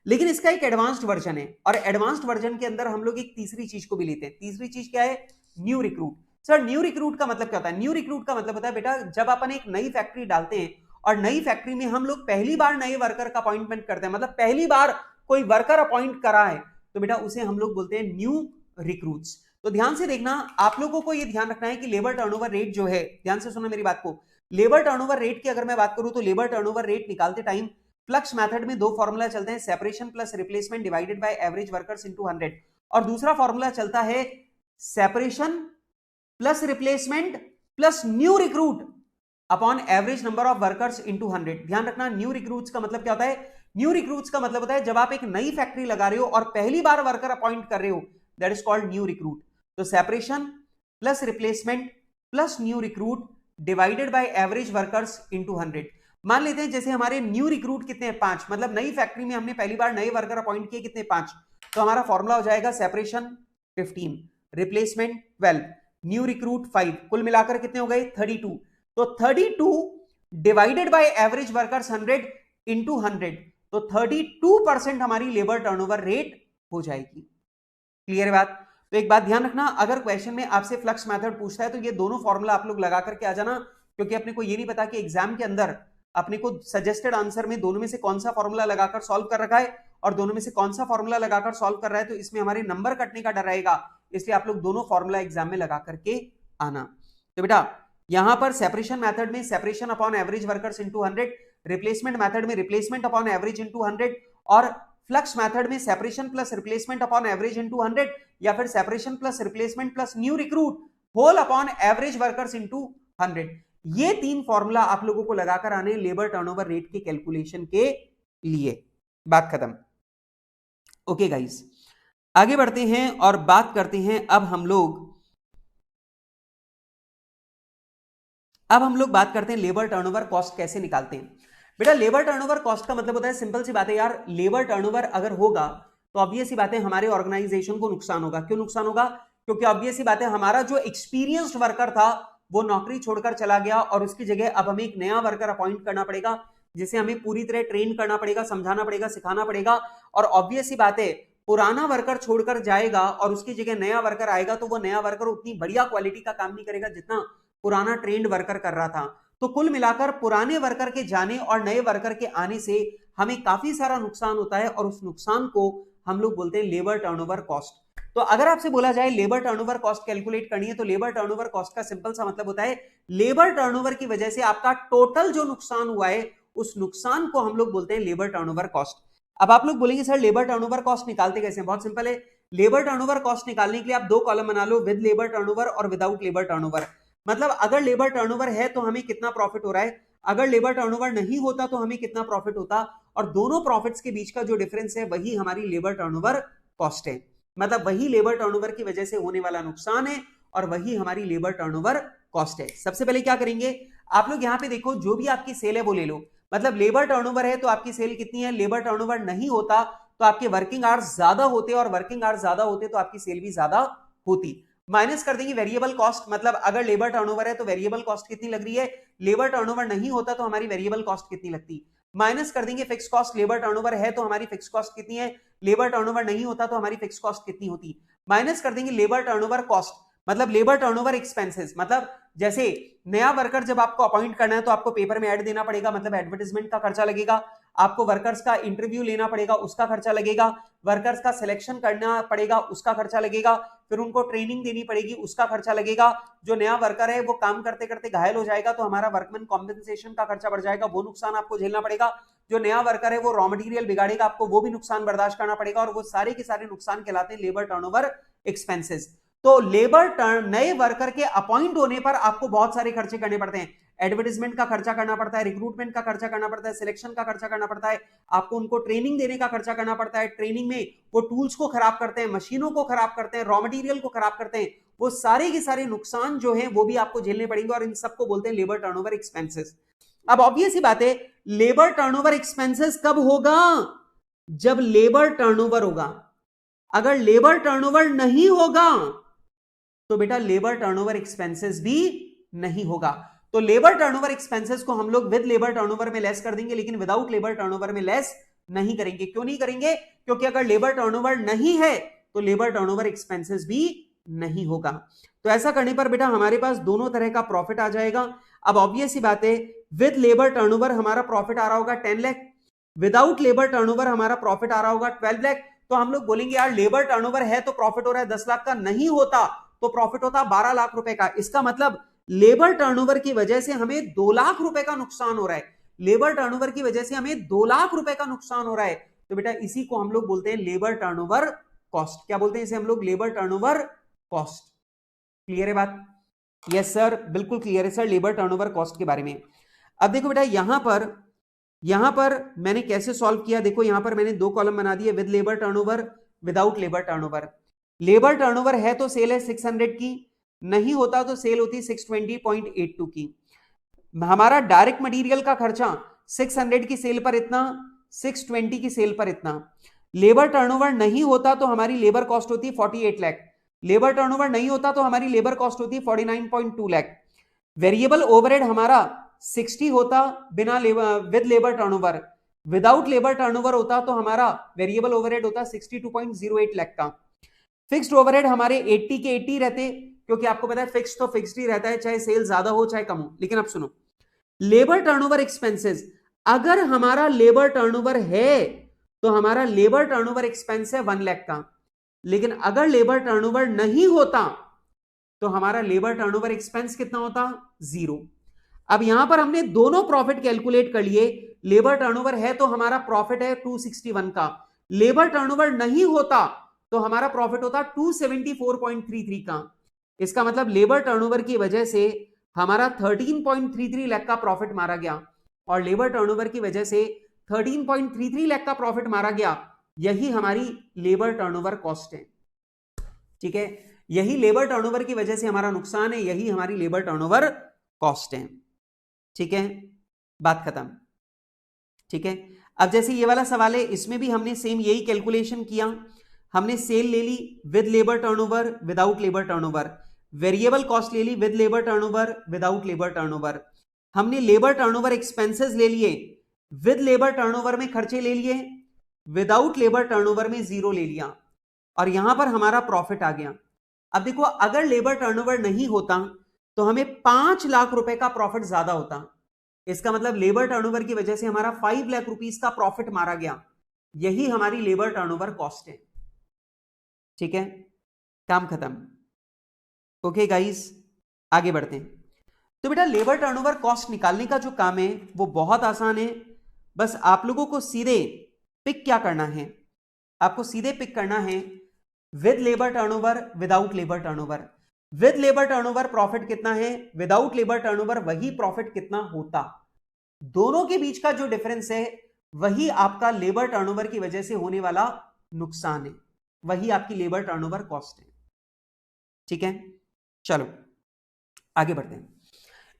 लेकिन इसका एक एडवांस्ड वर्जन है, और एडवांस्ड वर्जन के अंदर हम लोग एक तीसरी चीज को भी लेते हैं। तीसरी चीज क्या है? New recruit. Sir new recruit का मतलब क्या होता है? न्यू रिक्रूट का मतलब होता है बेटा, जब अपन एक नई फैक्ट्री डालते हैं और नई फैक्ट्री में हम लोग पहली बार नए वर्कर का अपॉइंटमेंट करते हैं, मतलब पहली बार कोई वर्कर अपॉइंट करा है, तो बेटा उसे हम लोग बोलते हैं न्यू रिक्रूट्स। तो ध्यान से देखना, आप लोगों को यह ध्यान रखना है कि लेबर टर्नओवर रेट जो है, ध्यान से सुनो मेरी बात को, लेबर टर्नओवर रेट की अगर मैं बात करूं तो लेबर टर्नओवर रेट निकालते टाइम फ्लक्स मेथड में दो फॉर्मूला चलते हैं, separation plus replacement divided by average workers into 100, और दूसरा फॉर्मूला चलता है separation plus replacement plus new recruit upon average number of workers into 100। ध्यान रखना, न्यू रिक्रूट्स का मतलब क्या होता है? न्यू रिक्रूट्स का मतलब होता है जब आप एक नई फैक्ट्री लगा रहे हो और पहली बार वर्कर अपॉइंट कर रहे हो, that is called new recruit. तो separation plus replacement plus new recruit divided by average workers into 100। मान लेते हैं जैसे हमारे न्यू रिक्रूट कितने हैं? 5, मतलब नई फैक्ट्री में हमने पहली बार नए वर्कर अपॉइंट किए कितने? 5। तो हमारा फॉर्मूला हो जाएगा सेपरेशन 15, रिप्लेसमेंट 12, न्यू रिक्रूट 5, कुल मिलाकर कितने हो गए? 32। तो 32 divided by average workers 100 into 100, तो 32% हमारी लेबर टर्नओवर रेट हो जाएगी। क्लियर है बात? तो एक बात ध्यान रखना, अगर क्वेश्चन में आपसे फ्लक्स मेथड पूछता है तो ये दोनों फॉर्मूला आप लोग लगा करके आ जाना, क्योंकि अपने को ये नहीं पता कि एग्जाम के अंदर अपने को सजेस्टेड आंसर में दोनों में से कौन सा फॉर्मूला लगाकर सॉल्व कर रखा है और दोनों में से कौन सा फॉर्मूला लगाकर सॉल्व कर रहा है, तो इसमें हमारे नंबर कटने का डर रहेगा। इसलिए आप लोग दोनों फॉर्मूला एग्जाम में लगा करके आना। तो बेटा यहां पर सेपरेशन मेथड में separation upon average workers into 100, replacement method में रिप्लेसमेंट अपॉन एवरेज इनटू 100, और फ्लक्स मेथड में separation plus replacement upon average into 100, या फिर separation plus replacement plus new recruit whole upon average workers into 100। ये तीन formula आप लोगों को लगाकर आने लेबर टर्नओवर रेट के कैलकुलेशन के लिए। बात खत्म। ओके गाइस, आगे बढ़ते हैं और बात करते हैं अब हम लोग बात करते हैं लेबर टर्नओवर कॉस्ट कैसे निकालते हैं। बेटा लेबर टर्नओवर कॉस्ट का मतलब होता है, सिंपल सी बात है यार, लेबर टर्नओवर अगर होगा तो ऑब्वियस सी बात है हमारे ऑर्गेनाइजेशन को नुकसान होगा। क्यों नुकसान होगा? क्योंकि ऑब्वियस सी बात है हमारा जो एक्सपीरियंस्ड वर्कर था वो नौकरी छोड़कर चला गया, और उसकी जगह अब हमें एक नया वर्कर अपॉइंट करना पड़ेगा, जिसे हमें पूरी तरह ट्रेन करना पड़ेगा, समझाना पड़ेगा, सिखाना पड़ेगा। और ऑब्वियस सी बात है पुराना वर्कर छोड़कर जाएगा और उसकी जगह नया वर्कर आएगा, तो वो नया वर्कर उतनी बढ़िया क्वालिटी का काम नहीं करेगा जितना पुराना ट्रेंड वर्कर कर रहा था। तो कुल मिलाकर पुराने वर्कर के जाने और नए वर्कर के आने से हमें काफी सारा नुकसान होता है, और उस नुकसान को हम लोग बोलते हैं लेबर टर्नओवर कॉस्ट। तो अगर आपसे बोला जाए लेबर टर्नओवर कॉस्ट कैलकुलेट करनी है, तो लेबर टर्नओवर कॉस्ट का सिंपल सा मतलब होता है लेबर टर्नओवर की वजह से आपका टोटल जो नुकसान हुआ है उस नुकसान को हम लोग बोलते हैं लेबर टर्नओवर कॉस्ट। अब आप लोग बोलेंगे सर लेबर टर्नओवर कॉस्ट निकालते कैसे? बहुत सिंपल है, लेबर टर्नओवर कॉस्ट निकालने के लिए आप दो कॉलम बना लो, विद लेबर टर्नओवर और विदाउट लेबर टर्नओवर। मतलब अगर लेबर टर्नओवर है तो हमें कितना प्रॉफिट हो रहा है, अगर लेबर टर्नओवर नहीं होता तो हमें कितना प्रॉफिट होता, और दोनों प्रॉफिट्स के बीच का जो डिफरेंस है वही हमारी लेबर टर्नओवर कॉस्ट है। मतलब वही लेबर टर्नओवर की वजह से होने वाला नुकसान है और वही हमारी लेबर टर्नओवर कॉस्ट है। सबसे पहले क्या करेंगे, आप लोग यहां पे देखो, जो भी आपकी सेल है वो ले लो। मतलब लेबर टर्नओवर है तो आपकी सेल कितनी है, लेबर टर्नओवर नहीं होता तो आपके वर्किंग आवर्स ज्यादा होते और वर्किंग आवर्स ज्यादा होते तो आपकी सेल भी ज्यादा होती। माइनस कर देंगे वेरिएबल कॉस्ट, मतलब अगर लेबर टर्नओवर है तो वेरिएबल कॉस्ट कितनी लग रही है, लेबर टर्नओवर नहीं होता तो हमारी वेरिएबल कॉस्ट कितनी लगती। माइनस कर देंगे फिक्स कॉस्ट, लेबर टर्नओवर है तो हमारी फिक्स कॉस्ट कितनी है, लेबर टर्नओवर नहीं होता तो हमारी फिक्स कॉस्ट कितनी होती। माइनस कर देंगे लेबर टर्नओवर कॉस्ट, मतलब लेबर टर्नओवर एक्सपेंसेस, मतलब जैसे नया वर्कर जब आपको अपॉइंट करना है तो आपको पेपर में ऐड देना पड़ेगा, मतलब एडवर्टाइजमेंट का खर्चा लगेगा, आपको वर्कर्स का इंटरव्यू लेना पड़ेगा उसका खर्चा लगेगा, वर्कर्स का सिलेक्शन करना पड़ेगा उसका खर्चा लगेगा, फिर उनको ट्रेनिंग देनी पड़ेगी उसका खर्चा लगेगा, जो नया वर्कर है वो काम करते करते घायल हो जाएगा तो हमारा वर्कमैन कॉम्पेंसेशन का खर्चा बढ़ जाएगा, वो नुकसान आपको झेलना पड़ेगा, जो नया वर्कर है वो रॉ मटेरियल बिगाड़ेगा आपको वो भी नुकसान बर्दाश्त करना पड़ेगा, और वो सारे के सारे नुकसान कहलाते हैं लेबर टर्नओवर एक्सपेंसेस। तो लेबर टर्न नए वर्कर के अपॉइंट होने पर आपको बहुत सारे खर्चे करने पड़ते हैं, एडवर्टाइजमेंट का खर्चा करना पड़ता है, रिक्रूटमेंट का खर्चा करना पड़ता है, सिलेक्शन का खर्चा करना पड़ता है, आपको उनको ट्रेनिंग देने का खर्चा करना पड़ता है, ट्रेनिंग में वो टूल्स को खराब करते हैं, मशीनों को खराब करते हैं, रॉ मटेरियल को खराब करते हैं, वो सारे के सारे नुकसान जो है वो भी आपको झेलने पड़ेंगे और इन सबको बोलते हैं लेबर टर्नओवर एक्सपेंसेस। अब ऑब्वियस ही बात है लेबर टर्नओवर एक्सपेंसेस कब होगा, जब लेबर टर्नओवर होगा। अगर लेबर टर्नओवर नहीं होगा तो बेटा लेबर टर्नओवर एक्सपेंसेस भी नहीं होगा। तो लेबर टर्नओवर एक्सपेंसेस को हम लोग विद लेबर टर्नओवर में लेस कर देंगे, लेकिन विदाउट लेबर टर्नओवर में लेस नहीं करेंगे। क्यों नहीं करेंगे, क्योंकि अगर लेबर टर्नओवर नहीं है तो लेबर टर्नओवर एक्सपेंसेस भी नहीं होगा। तो ऐसा करने पर बेटा हमारे पास दोनों तरह का प्रॉफिट आ जाएगा। अब ऑब्वियस सी बात है विद लेबर टर्नओवर हमारा प्रॉफिट आ रहा होगा 10 लाख, विदाउट लेबर टर्नओवर हमारा प्रॉफिट आ रहा होगा 12 लाख। तो हम लोग बोलेंगे यार लेबर टर्नओवर है तो प्रॉफिट हो रहा है 10 लाख का, नहीं होता तो प्रॉफिट होता 12 लाख रुपए का। इसका मतलब लेबर टर्नओवर की वजह से हमें 2 लाख रुपए का नुकसान हो रहा है, लेबर टर्नओवर की वजह से हमें 2 लाख रुपए का नुकसान हो रहा है। तो बेटा इसी को हम लोग बोलते हैं लेबर टर्नओवर कॉस्ट। क्या बोलते हैं इसे हम लोग, लेबर टर्नओवर कॉस्ट। क्लियर है बात? यस सर, बिल्कुल क्लियर है सर लेबर टर्नओवर कॉस्ट के बारे में। अब देखो बेटा यहां पर मैंने कैसे सॉल्व किया, देखो यहां पर मैंने 2 कॉलम बना दिए, with labour turnover, without labour turnover. Labour turnover है तो सेल है 600 की, नहीं होता तो सेल होती 620.82 की। हमारा डायरेक्ट मटेरियल का खर्चा 600 की सेल पर इतना, 620 की सेल पर इतना। लेबर टर्नओवर नहीं होता तो हमारी लेबर कॉस्ट होती 48 लाख, लेबर टर्नओवर नहीं होता तो हमारी लेबर कॉस्ट होती 49.2 लाख। वेरिएबल ओवरहेड हमारा 60 होता बिना with labour turnover, without labour turnover होता तो हमारा वेरिएबल ओवरहेड होता 62.08 लाख का। फिक्स्ड ओवरहेड हमारे 80 के 80 रहते, क्योंकि आपको पता है फिक्स तो फिक्स्ड ही रहता है, चाहे सेल ज्यादा हो चाहे कम हो। लेकिन अब सुनो, लेबर टर्नओवर एक्सपेंसेस, अगर हमारा लेबर टर्नओवर है तो हमारा लेबर टर्नओवर एक्सपेंस है 1 लाख का, लेकिन अगर लेबर टर्नओवर नहीं होता तो हमारा लेबर टर्नओवर एक्सपेंस कितना होता, 0। अब यहां पर हमने दोनों प्रॉफिट कैलकुलेट कर लिए, लेबर टर्नओवर है तो हमारा प्रॉफिट है 261 का, लेबर टर्नओवर नहीं होता तो हमारा प्रॉफिट होता 274.33 का। इसका मतलब लेबर टर्नओवर की वजह से हमारा 13.33 लाख का प्रॉफिट मारा गया, और लेबर टर्नओवर की वजह से 13.33 लाख का प्रॉफिट मारा गया। यही हमारी लेबर टर्नओवर कॉस्ट है, ठीक है, यही लेबर टर्नओवर की वजह से हमारा नुकसान है, यही हमारी लेबर टर्नओवर कॉस्ट है। ठीक है, बात खत्म। ठीक है, अब जैसे ये वाला सवाल है, इसमें भी हमने सेम यही कैलकुलेशन किया, हमने सेल ले ली with labour turnover, without labour turnover, variable cost ले ली with labour turnover, without labour turnover, हमने लेबर टर्नओवर एक्सपेंसेस ले लिए, विद लेबर टर्नओवर में खर्चे ले लिए, विदाउट लेबर टर्नओवर में 0 ले लिया, और यहां पर हमारा प्रॉफिट आ गया। अब देखो अगर लेबर टर्नओवर नहीं होता तो हमें 5 लाख रुपए का प्रॉफिट ज्यादा होता। इसका मतलब लेबर टर्नओवर की वजह से हमारा 5 लाख रुपीस का प्रॉफिट मारा गया, यही हमारी लेबर टर्नओवर कॉस्ट है। ठीक है, काम खत्म। ओके गाइस, आगे बढ़ते हैं। तो बेटा लेबर टर्नओवर कॉस्ट निकालने का जो काम है वो बहुत आसान है, बस आप लोगों को सीधे पिक क्या करना है, आपको सीधे पिक करना है with labour turnover, without labour turnover. With labour turnover profit कितना है, विदाउट लेबर टर्नओवर वही प्रॉफिट कितना होता, दोनों के बीच का जो डिफरेंस है वही आपका लेबर टर्नओवर की वजह से होने वाला नुकसान है, वही आपकी लेबर टर्नओवर कॉस्ट है। ठीक है, चलो आगे बढ़ते हैं।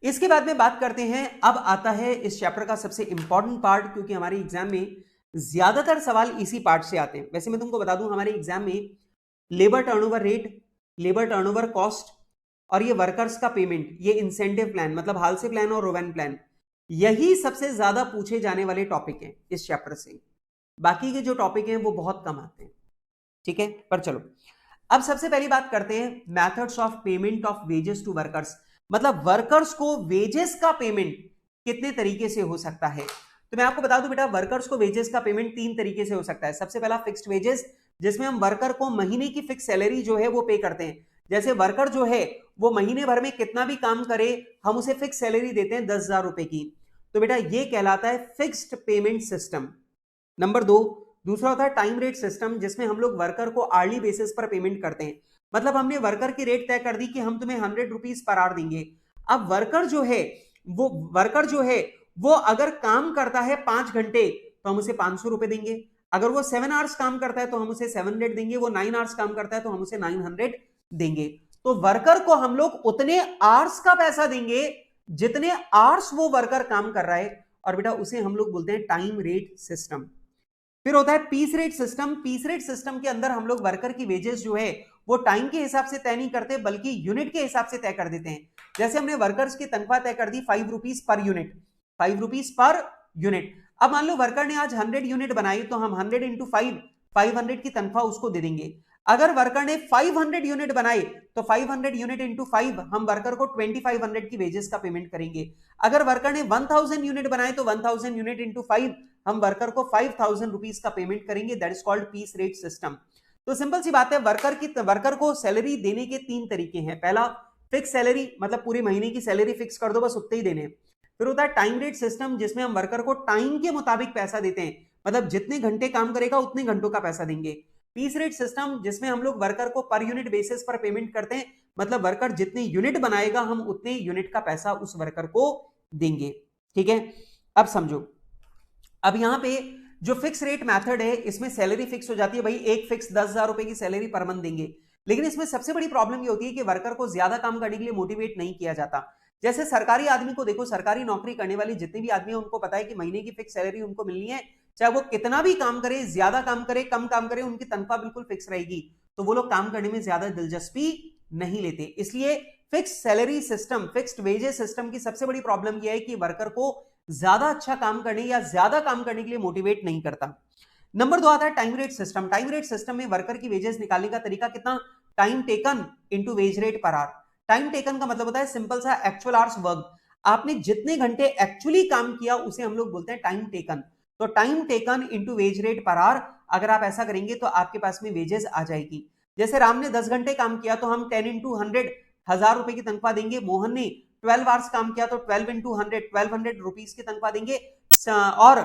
इसके बाद में बात करते हैं, अब आता है इस चैप्टर का सबसे इंपॉर्टेंट पार्ट, क्योंकि हमारे एग्जाम में ज्यादातर सवाल इसी पार्ट से आते हैं। वैसे मैं तुमको बता दूं, हमारे एग्जाम में labour turnover rate, labour turnover cost और ये वर्कर्स का पेमेंट, ये इंसेंटिव प्लान मतलब हालसे प्लान और रोवेन प्लान, यही सबसे ज्यादा पूछे जाने वाले टॉपिक हैं इस चैप्टर से। बाकी के जो टॉपिक हैं वो बहुत कम आते हैं, ठीक है। पर चलो, अब सबसे पहली बात करते हैं methods of payment of wages to workers, मतलब वर्कर्स को वेजेस का पेमेंट कितने तरीके से हो सकता है। तो मैं आपको बता दूं बेटा, वर्कर्स को वेजेस का पेमेंट 3 तरीके से हो सकता है। सबसे पहला फिक्स्ड वेजेस, जिसमें हम वर्कर को महीने की फिक्स सैलरी जो है वो पे करते हैं। जैसे वर्कर जो है वो महीने भर में कितना भी काम करे, हम उसे फिक्स सैलरी देते हैं 10,000 रुपए की, तो बेटा ये कहलाता है फिक्स्ड पेमेंट सिस्टम। नंबर 2, दूसरा होता है टाइम रेट सिस्टम, जिसमें हम लोग वर्कर को आर्ली बेसिस पर पेमेंट करते हैं। मतलब हमने वर्कर की रेट तय कर दी कि हम तुम्हें 100 रुपीज पर आवर देंगे। अब वर्कर जो है वो अगर काम करता है 5 घंटे तो हम उसे 500 रुपए देंगे। अगर वो 7 आवर्स काम करता है तो हम उसे 700 देंगे। वो 9 आवर्स काम करता है तो हम उसे 900 देंगे। तो वर्कर को हम लोग उतने आवर्स का पैसा देंगे जितने आवर्स वो वर्कर काम कर रहा है, और बेटा उसे हम लोग बोलते हैं टाइम रेट सिस्टम। फिर होता है piece rate system. Piece rate system के अंदर हम लोग वर्कर की वेजेस जो है वो टाइम के हिसाब से तय नहीं करते, बल्कि यूनिट के हिसाब से तय कर देते हैं। जैसे हमने वर्कर्स की तनख्वाह तय कर दी 5 rupees per unit, 5 rupees per unit. अब मान लो वर्कर ने आज 100 यूनिट बनाई, तो हम 100 इंटू 500 की तनख्वाह उसको दे देंगे। अगर वर्कर ने 500 यूनिट बनाए तो 500 यूनिट इंटू 5 हम वर्कर को 2500 की वेजेस का पेमेंट करेंगे। अगर वर्कर ने 1000 यूनिट बनाए तो 1000 यूनिट इंटू 5 हम वर्कर को 5000 रुपीज का पेमेंट करेंगे। That is called piece rate system. तो सिंपल सी बात है, वर्कर को सैलरी देने के 3 तरीके हैं। पहला फिक्स सैलरी, मतलब पूरे महीने की सैलरी फिक्स कर दो, बस उतने ही देने हैं। फिर होता है टाइम रेट सिस्टम, जिसमें हम वर्कर को टाइम के मुताबिक पैसा देते हैं, मतलब जितने घंटे काम करेगा उतने घंटों का पैसा देंगे। पीस रेट सिस्टम, जिसमें हम लोग वर्कर को पर यूनिट बेसिस पर पेमेंट करते हैं, मतलब वर्कर जितने यूनिट बनाएगा हम उतने यूनिट का पैसा उस वर्कर को देंगे, ठीक है। अब समझो, अब यहां पे जो फिक्स रेट मेथड है इसमें सैलरी फिक्स हो जाती है, भाई एक फिक्स 10,000 रुपए की सैलरी पर मंथ देंगे। लेकिन इसमें सबसे बड़ी प्रॉब्लम ये होती है कि वर्कर को ज्यादा काम करने के लिए मोटिवेट नहीं किया जाता। जैसे सरकारी आदमी को देखो, सरकारी नौकरी करने वाले जितने भी आदमी हैं उनको पता है कि महीने की फिक्स सैलरी उनको मिलनी है, चाहे वो कितना भी काम करे, ज्यादा काम करे, कम काम करे, उनकी तनख्वाह बिल्कुल फिक्स रहेगी। तो वो लोग काम करने में ज्यादा दिलचस्पी नहीं लेते। इसलिए fix salary system, fixed wages system की सबसे बड़ी प्रॉब्लम यह है कि वर्कर को ज्यादा अच्छा काम करने या ज्यादा काम करने के लिए मोटिवेट नहीं करता। नंबर 2 आता है time rate system. Time rate system में वर्कर की वेजेस निकालने का तरीका कितना, time taken into veg rate per our. Time taken का मतलब होता है सिंपल सा एक्चुअल आवर्स वर्क, आपने जितने घंटे एक्चुअली काम किया उसे हम लोग बोलते हैं टाइम टेकन। तो time taken into veg rate per our, अगर आप ऐसा करेंगे तो आपके पास में वेजेस आ जाएगी। जैसे राम ने 10 घंटे काम किया तो हम 10 इंटू 100 1000 रुपए की तनख्वाह देंगे। मोहन ने 12 आवर्स काम किया तो 12 इंटू 100 1200 रुपीज की तनख्वाह देंगे। और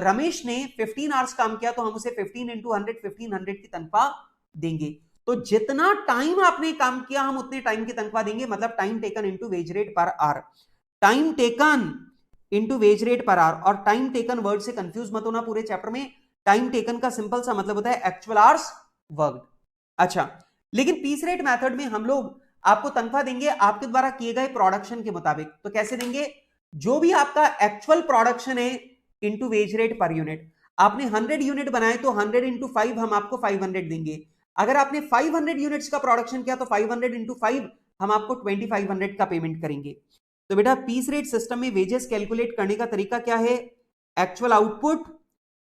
रमेश ने 15 आवर्स काम किया तो हम उसे 15 इंटू 100 1500 की तनख्वाह देंगे। तो जितना टाइम आपने काम किया हम उतने टाइम की तनख्वाह देंगे, मतलब time taken into veg rate per our. Time taken into veg rate per our और टाइम टेकन वर्ड से कंफ्यूज मत होना पूरे चैप्टर में। टाइम टेकन का सिंपल सा मतलब होता है एक्चुअल आवर्स वर्क। अच्छा, लेकिन पीस रेट मेथड में हम लोग आपको तनख्वाह देंगे आपके द्वारा किए गए प्रोडक्शन के मुताबिक। तो कैसे देंगे, जो भी आपका एक्चुअल प्रोडक्शन है into veg rate per unit. आपने 100 यूनिट बनाए तो 100 इंटू 5 हम आपको 500 देंगे। अगर आपने 500 यूनिट्स का प्रोडक्शन किया तो 500 इंटू 5 हम आपको 2500 का पेमेंट करेंगे। तो बेटा पीस रेट सिस्टम में वेजेस कैलकुलेट करने का तरीका क्या है, actual output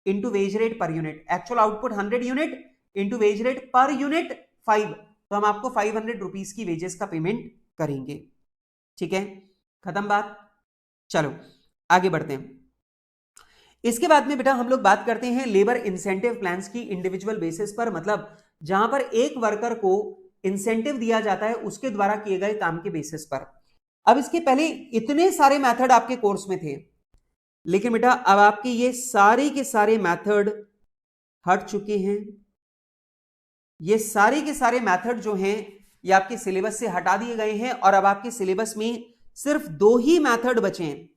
into veg rate per unit. Actual output 100 unit into veg rate per unit 5, तो हम आपको 500 रुपीज की वेजेस का पेमेंट करेंगे, ठीक है। खत्म बात। चलो आगे बढ़ते हैं। इसके बाद में बेटा हम लोग बात करते हैं लेबर इंसेंटिव प्लान्स की इंडिविजुअल बेसिस पर, मतलब जहां पर एक वर्कर को इंसेंटिव दिया जाता है उसके द्वारा किए गए काम के बेसिस पर। अब इसके पहले इतने सारे मेथड आपके कोर्स में थे, लेकिन बेटा अब आपके ये सारे के सारे मेथड हट चुके हैं। ये सारे के सारे मेथड जो हैं ये आपके सिलेबस से हटा दिए गए हैं और अब आपके सिलेबस में सिर्फ 2 ही मेथड बचे हैं,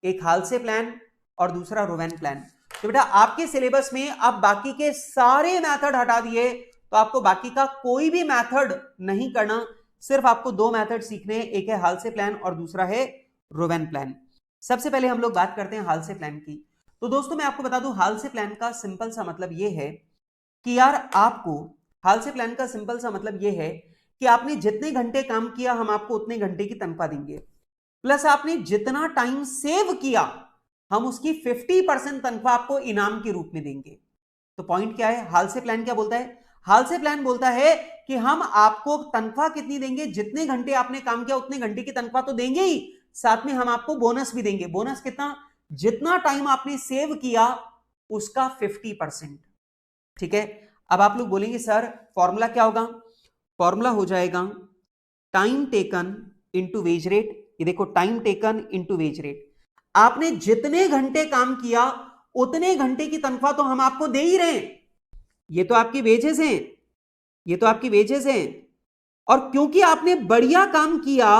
एक हालसे प्लान और दूसरा रोवेन प्लान। तो बेटा आपके सिलेबस में अब बाकी के सारे मेथड हटा दिए, तो आपको बाकी का कोई भी मेथड नहीं करना, सिर्फ आपको 2 मेथड सीखने हैं, एक है हालसे प्लान और दूसरा है रोवेन प्लान। सबसे पहले हम लोग बात करते हैं हाल से प्लान की। तो दोस्तों मैं आपको बता दूं, हाल से प्लान का सिंपल सा मतलब ये है कि यार आपको, हाल से प्लान का सिंपल सा मतलब ये है कि आपने जितने घंटे काम किया हम आपको उतने घंटे की तनख्वाह देंगे, प्लस आपने जितना टाइम सेव किया हम उसकी 50% तनख्वाह आपको इनाम के रूप में देंगे। तो पॉइंट क्या है, हाल से प्लान क्या बोलता है? हाल से प्लान बोलता है कि हम आपको तनख्वाह कितनी देंगे, जितने घंटे आपने काम किया उतने घंटे की तनख्वाह तो देंगे ही, साथ में हम आपको बोनस भी देंगे। बोनस कितना? जितना टाइम आपने सेव किया उसका 50%। ठीक है। अब आप लोग बोलेंगे सर फॉर्मूला क्या होगा? फॉर्मूला हो जाएगा time taken into wage rate. ये देखो, time taken into wage rate. आपने जितने घंटे काम किया उतने घंटे की तनख्वाह तो हम आपको दे ही रहे हैं। ये तो आपकी वेजेस हैं, ये तो आपकी वेजेस हैं, और क्योंकि आपने बढ़िया काम किया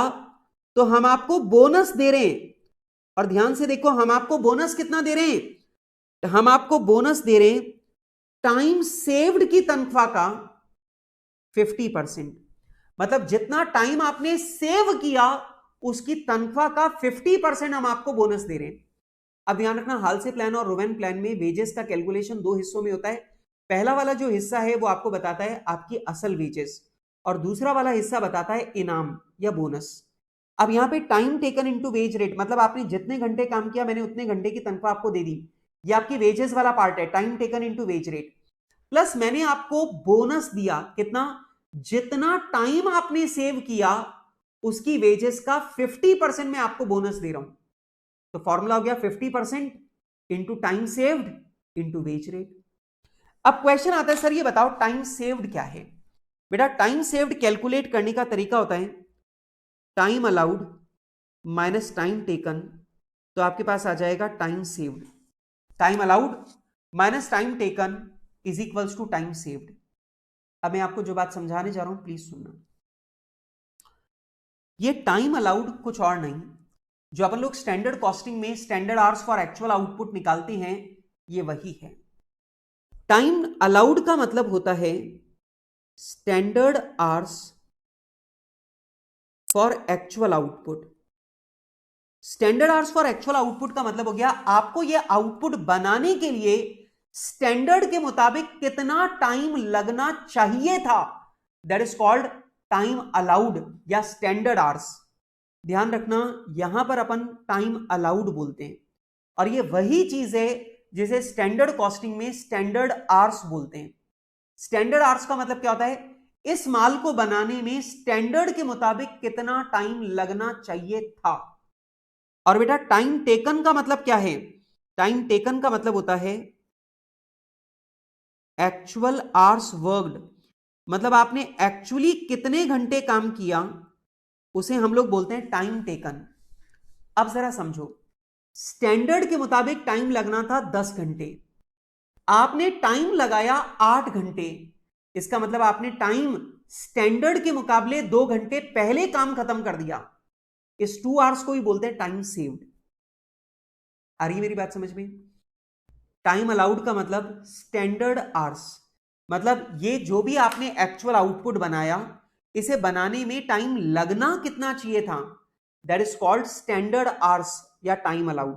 तो हम आपको बोनस दे रहे हैं। और ध्यान से देखो, हम आपको बोनस कितना दे रहे हैं? हम आपको बोनस दे रहे हैं टाइम सेव्ड की तनख्वाह का 50%। मतलब जितना टाइम आपने सेव किया उसकी तनख्वाह का 50% हम आपको बोनस दे रहे हैं। अब ध्यान रखना, हाल से प्लान और रोवेन प्लान में वेजेस का कैलकुलेशन दो हिस्सों में होता है। पहला वाला जो हिस्सा है वो आपको बताता है आपकी असल वेजेस, और दूसरा वाला हिस्सा बताता है इनाम या बोनस। अब यहां पे time taken into wage rate, मतलब आपने जितने घंटे काम किया मैंने उतने घंटे की तनख्वाह आपको दे दी। ये आपकी वेजेस वाला पार्ट है, time taken into wage rate. Plus मैंने आपको बोनस दिया कितना? जितना टाइम आपने सेव किया उसकी वेजेस का 50% मैं आपको बोनस दे रहा हूं। तो फॉर्मूला हो गया 50% into time saved into wage rate. अब क्वेश्चन आता है सर ये बताओ टाइम सेव्ड क्या है? बेटा टाइम सेव्ड कैलकुलेट करने का तरीका होता है time allowed minus time taken. तो आपके पास आ जाएगा time saved. Time allowed minus time taken is equals to time saved. अब मैं आपको जो बात समझाने जा रहा हूं प्लीज सुनना। ये टाइम अलाउड कुछ और नहीं, जो अपन लोग स्टैंडर्ड कॉस्टिंग में standard hours for actual output निकालते हैं, ये वही है। टाइम अलाउड का मतलब होता है standard hours for actual output. Standard hours for actual output का मतलब हो गया आपको ये आउटपुट बनाने के लिए स्टैंडर्ड के मुताबिक कितना टाइम लगना चाहिए था, that is called time allowed या स्टैंडर्ड आवर्स। ध्यान रखना, यहां पर अपन टाइम अलाउड बोलते हैं, और ये वही चीज है जिसे स्टैंडर्ड कॉस्टिंग में स्टैंडर्ड आवर्स बोलते हैं। स्टैंडर्ड आवर्स का मतलब क्या होता है? इस माल को बनाने में स्टैंडर्ड के मुताबिक कितना टाइम लगना चाहिए था। और बेटा टाइम टेकन का मतलब क्या है? टाइम टेकन का मतलब होता है एक्चुअल आवर्स वर्क्ड, मतलब आपने एक्चुअली कितने घंटे काम किया उसे हम लोग बोलते हैं टाइम टेकन। अब जरा समझो, स्टैंडर्ड के मुताबिक टाइम लगना था 10 घंटे, आपने टाइम लगाया 8 घंटे। इसका मतलब आपने टाइम स्टैंडर्ड के मुकाबले 2 घंटे पहले काम खत्म कर दिया। इस 2 आवर्स को ही बोलते हैं टाइम सेव्ड। आ रही है मेरी बात समझ में? टाइम अलाउड का मतलब स्टैंडर्ड आवर्स, मतलब ये जो भी आपने एक्चुअल आउटपुट बनाया इसे बनाने में टाइम लगना कितना चाहिए था, that is called standard hours या time allowed.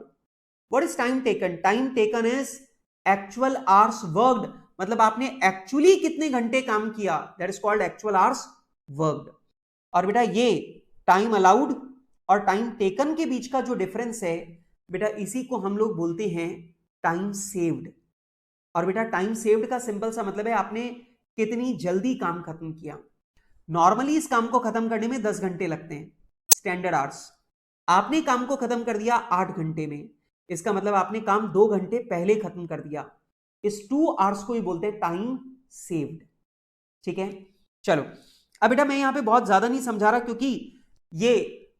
What is time taken? Time taken is actual hours worked, मतलब आपने एक्चुअली कितने घंटे काम किया, that is called actual hours worked. और बेटा ये टाइम अलाउड और टाइम टेकन के बीच का जो डिफरेंस है बेटा, इसी को हम लोग बोलते हैं टाइम सेव्ड। और बेटा टाइम सेव्ड का सिंपल सा मतलब है आपने कितनी जल्दी काम खत्म किया। नॉर्मली इस काम को खत्म करने में 10 घंटे लगते हैं, स्टैंडर्ड आवर्स। आपने काम को खत्म कर दिया 8 घंटे में, इसका मतलब आपने काम 2 घंटे पहले खत्म कर दिया। इस 2 आवर्स को ही बोलते हैं टाइम सेव्ड। ठीक है, चलो अब बेटा मैं यहां पे बहुत ज्यादा नहीं समझा रहा क्योंकि ये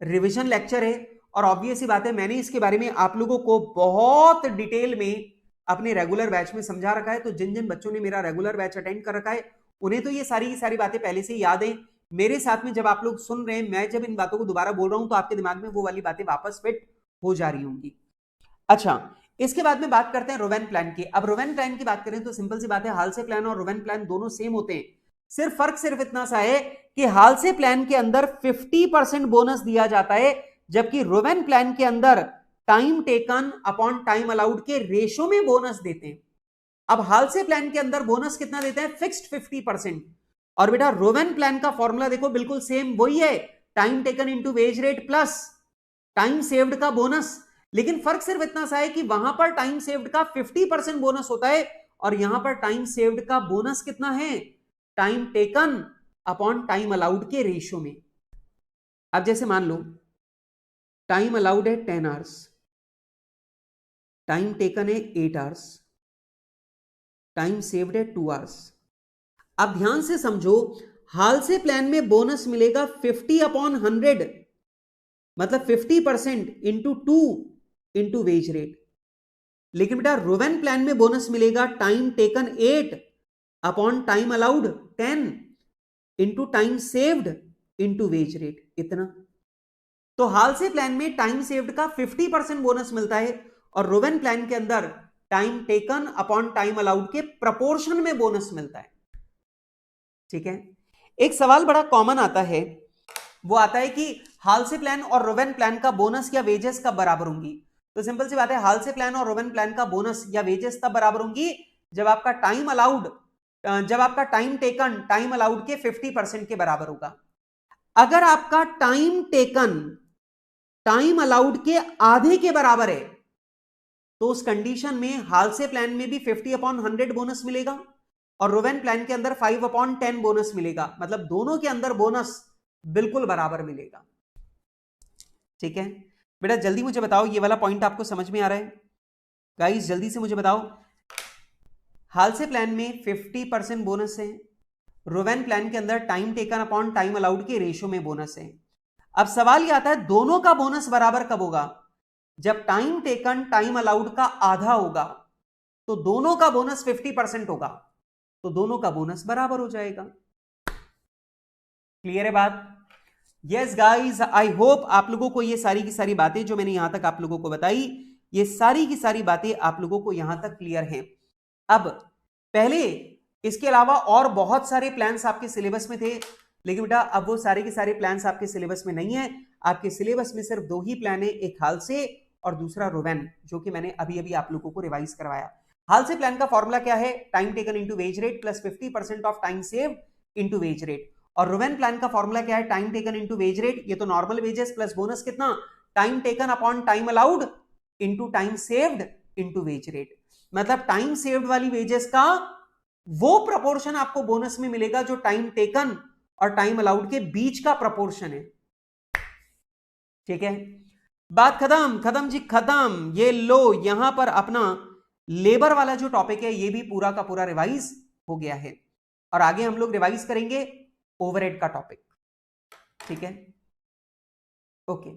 रिवीजन लेक्चर है, और ऑब्वियस सी बात है मैंने इसके बारे में आप लोगों को बहुत डिटेल में अपने रेगुलर बैच में समझा रखा है। तो जिन जिन बच्चों ने मेरा रेगुलर बैच अटेंड कर रखा है उन्हें तो ये सारी की सारी बातें पहले से याद है। मेरे साथ में जब आप लोग सुन रहे हैं, मैं जब इन बातों को दोबारा बोल रहा हूं तो आपके दिमाग में वो वाली बातें वापस फिट हो जा रही होंगी। अच्छा, इसके बाद में बात करते हैं रोवेन प्लान की। अब रोवेन प्लान की बात करें तो सिंपल सी बात है, हाल से प्लान और रोवेन प्लान दोनों सेम होते हैं। फर्क सिर्फ इतना सा है कि हाल से प्लान के अंदर 50% बोनस दिया जाता है जबकि रोवेन प्लान के अंदर time taken upon time allowed के रेशो में बोनस देते हैं। अब हालसे प्लान के अंदर बोनस कितना देते हैं? फिक्स्ड 50%। और बेटा रोवेन प्लान का फॉर्मूला देखो बिल्कुल सेम वही है, time taken into wage rate plus time saved का बोनस। लेकिन फर्क सिर्फ इतना सा है कि वहां पर टाइम सेव्ड का 50% बोनस होता है और यहां पर टाइम सेव्ड का बोनस कितना है? Time taken upon time allowed के रेशियो में। अब जैसे मान लो टाइम अलाउड है 10 आवर्स, टाइम टेकन है 8 आवर्स, टाइम सेव्ड है 2 आवर्स। अब ध्यान से समझो, हाल से प्लान में बोनस मिलेगा 50/100, मतलब 50% इंटू 2 इंटू वेज रेट। लेकिन बेटा रोवेन प्लान में बोनस मिलेगा time taken 8 upon time allowed 10 into time saved into wage rate, इतना। तो हाल से प्लान में टाइम सेव्ड का 50% बोनस मिलता है और रोवेन प्लान के अंदर time taken upon time allowed के प्रपोर्शन में बोनस मिलता है। ठीक है, एक सवाल बड़ा कॉमन आता है, वो आता है कि हाल से प्लान और रोवेन प्लान का बोनस या वेजेस कब बराबर होंगी? तो सिंपल सी बात है, हाल से प्लान और रोवेन प्लान का बोनस या वेजेस तब बराबर होंगी जब आपका टाइम अलाउड, जब आपका टाइम टेकन टाइम अलाउड के 50% के बराबर होगा। अगर आपका टाइम टेकन टाइम अलाउड के आधे के बराबर है तो उस कंडीशन में हाल से प्लान में भी 50/100 बोनस मिलेगा और रोवेन प्लान के अंदर 5/10 बोनस मिलेगा, मतलब दोनों के अंदर बोनस बिल्कुल बराबर मिलेगा। ठीक है बेटा, जल्दी मुझे बताओ ये वाला पॉइंट आपको समझ में आ रहा है? गाइस जल्दी से मुझे बताओ, हाल से प्लान में 50% बोनस है, रोवेन प्लान के अंदर time taken upon time allowed के रेशियो में बोनस है। अब सवाल यह आता है दोनों का बोनस बराबर कब होगा? जब टाइम टेकन टाइम अलाउड का आधा होगा तो दोनों का बोनस 50% होगा, तो दोनों का बोनस बराबर हो जाएगा। क्लियर है बात? यस गाइस, आई होप आप लोगों को ये सारी की सारी बातें जो मैंने यहां तक आप लोगों को बताई, ये सारी की सारी बातें आप लोगों को यहां तक क्लियर हैं। अब पहले इसके अलावा और बहुत सारे प्लान्स आपके सिलेबस में थे, लेकिन बेटा अब वो सारे के सारे प्लान्स आपके सिलेबस में नहीं है। आपके सिलेबस में सिर्फ 2 ही प्लान है, एक हाल से और दूसरा रोवेन, जो कि मैंने अभी अभी आप लोगों को रिवाइज करवाया। हाल से प्लान का फॉर्मूला क्या है? Time taken into wage rate plus 50% of time save into wage rate. और रोवेन प्लान का फॉर्मूला क्या है? Time taken into wage rate, ये तो नॉर्मल वेजेस प्लस बोनस कितना? Time taken upon time allowed into time saved into wage rate. मतलब time saved वाली wages का वो प्रपोर्शन आपको बोनस में मिलेगा जो टाइम टेकन और टाइम अलाउड के बीच का प्रपोर्शन है। ठीक है, बात खत्म, खत्म जी खत्म। ये लो, यहां पर अपना लेबर वाला जो टॉपिक है ये भी पूरा का पूरा रिवाइज हो गया है और आगे हम लोग रिवाइज करेंगे ओवरहेड का टॉपिक। ठीक है, ओके।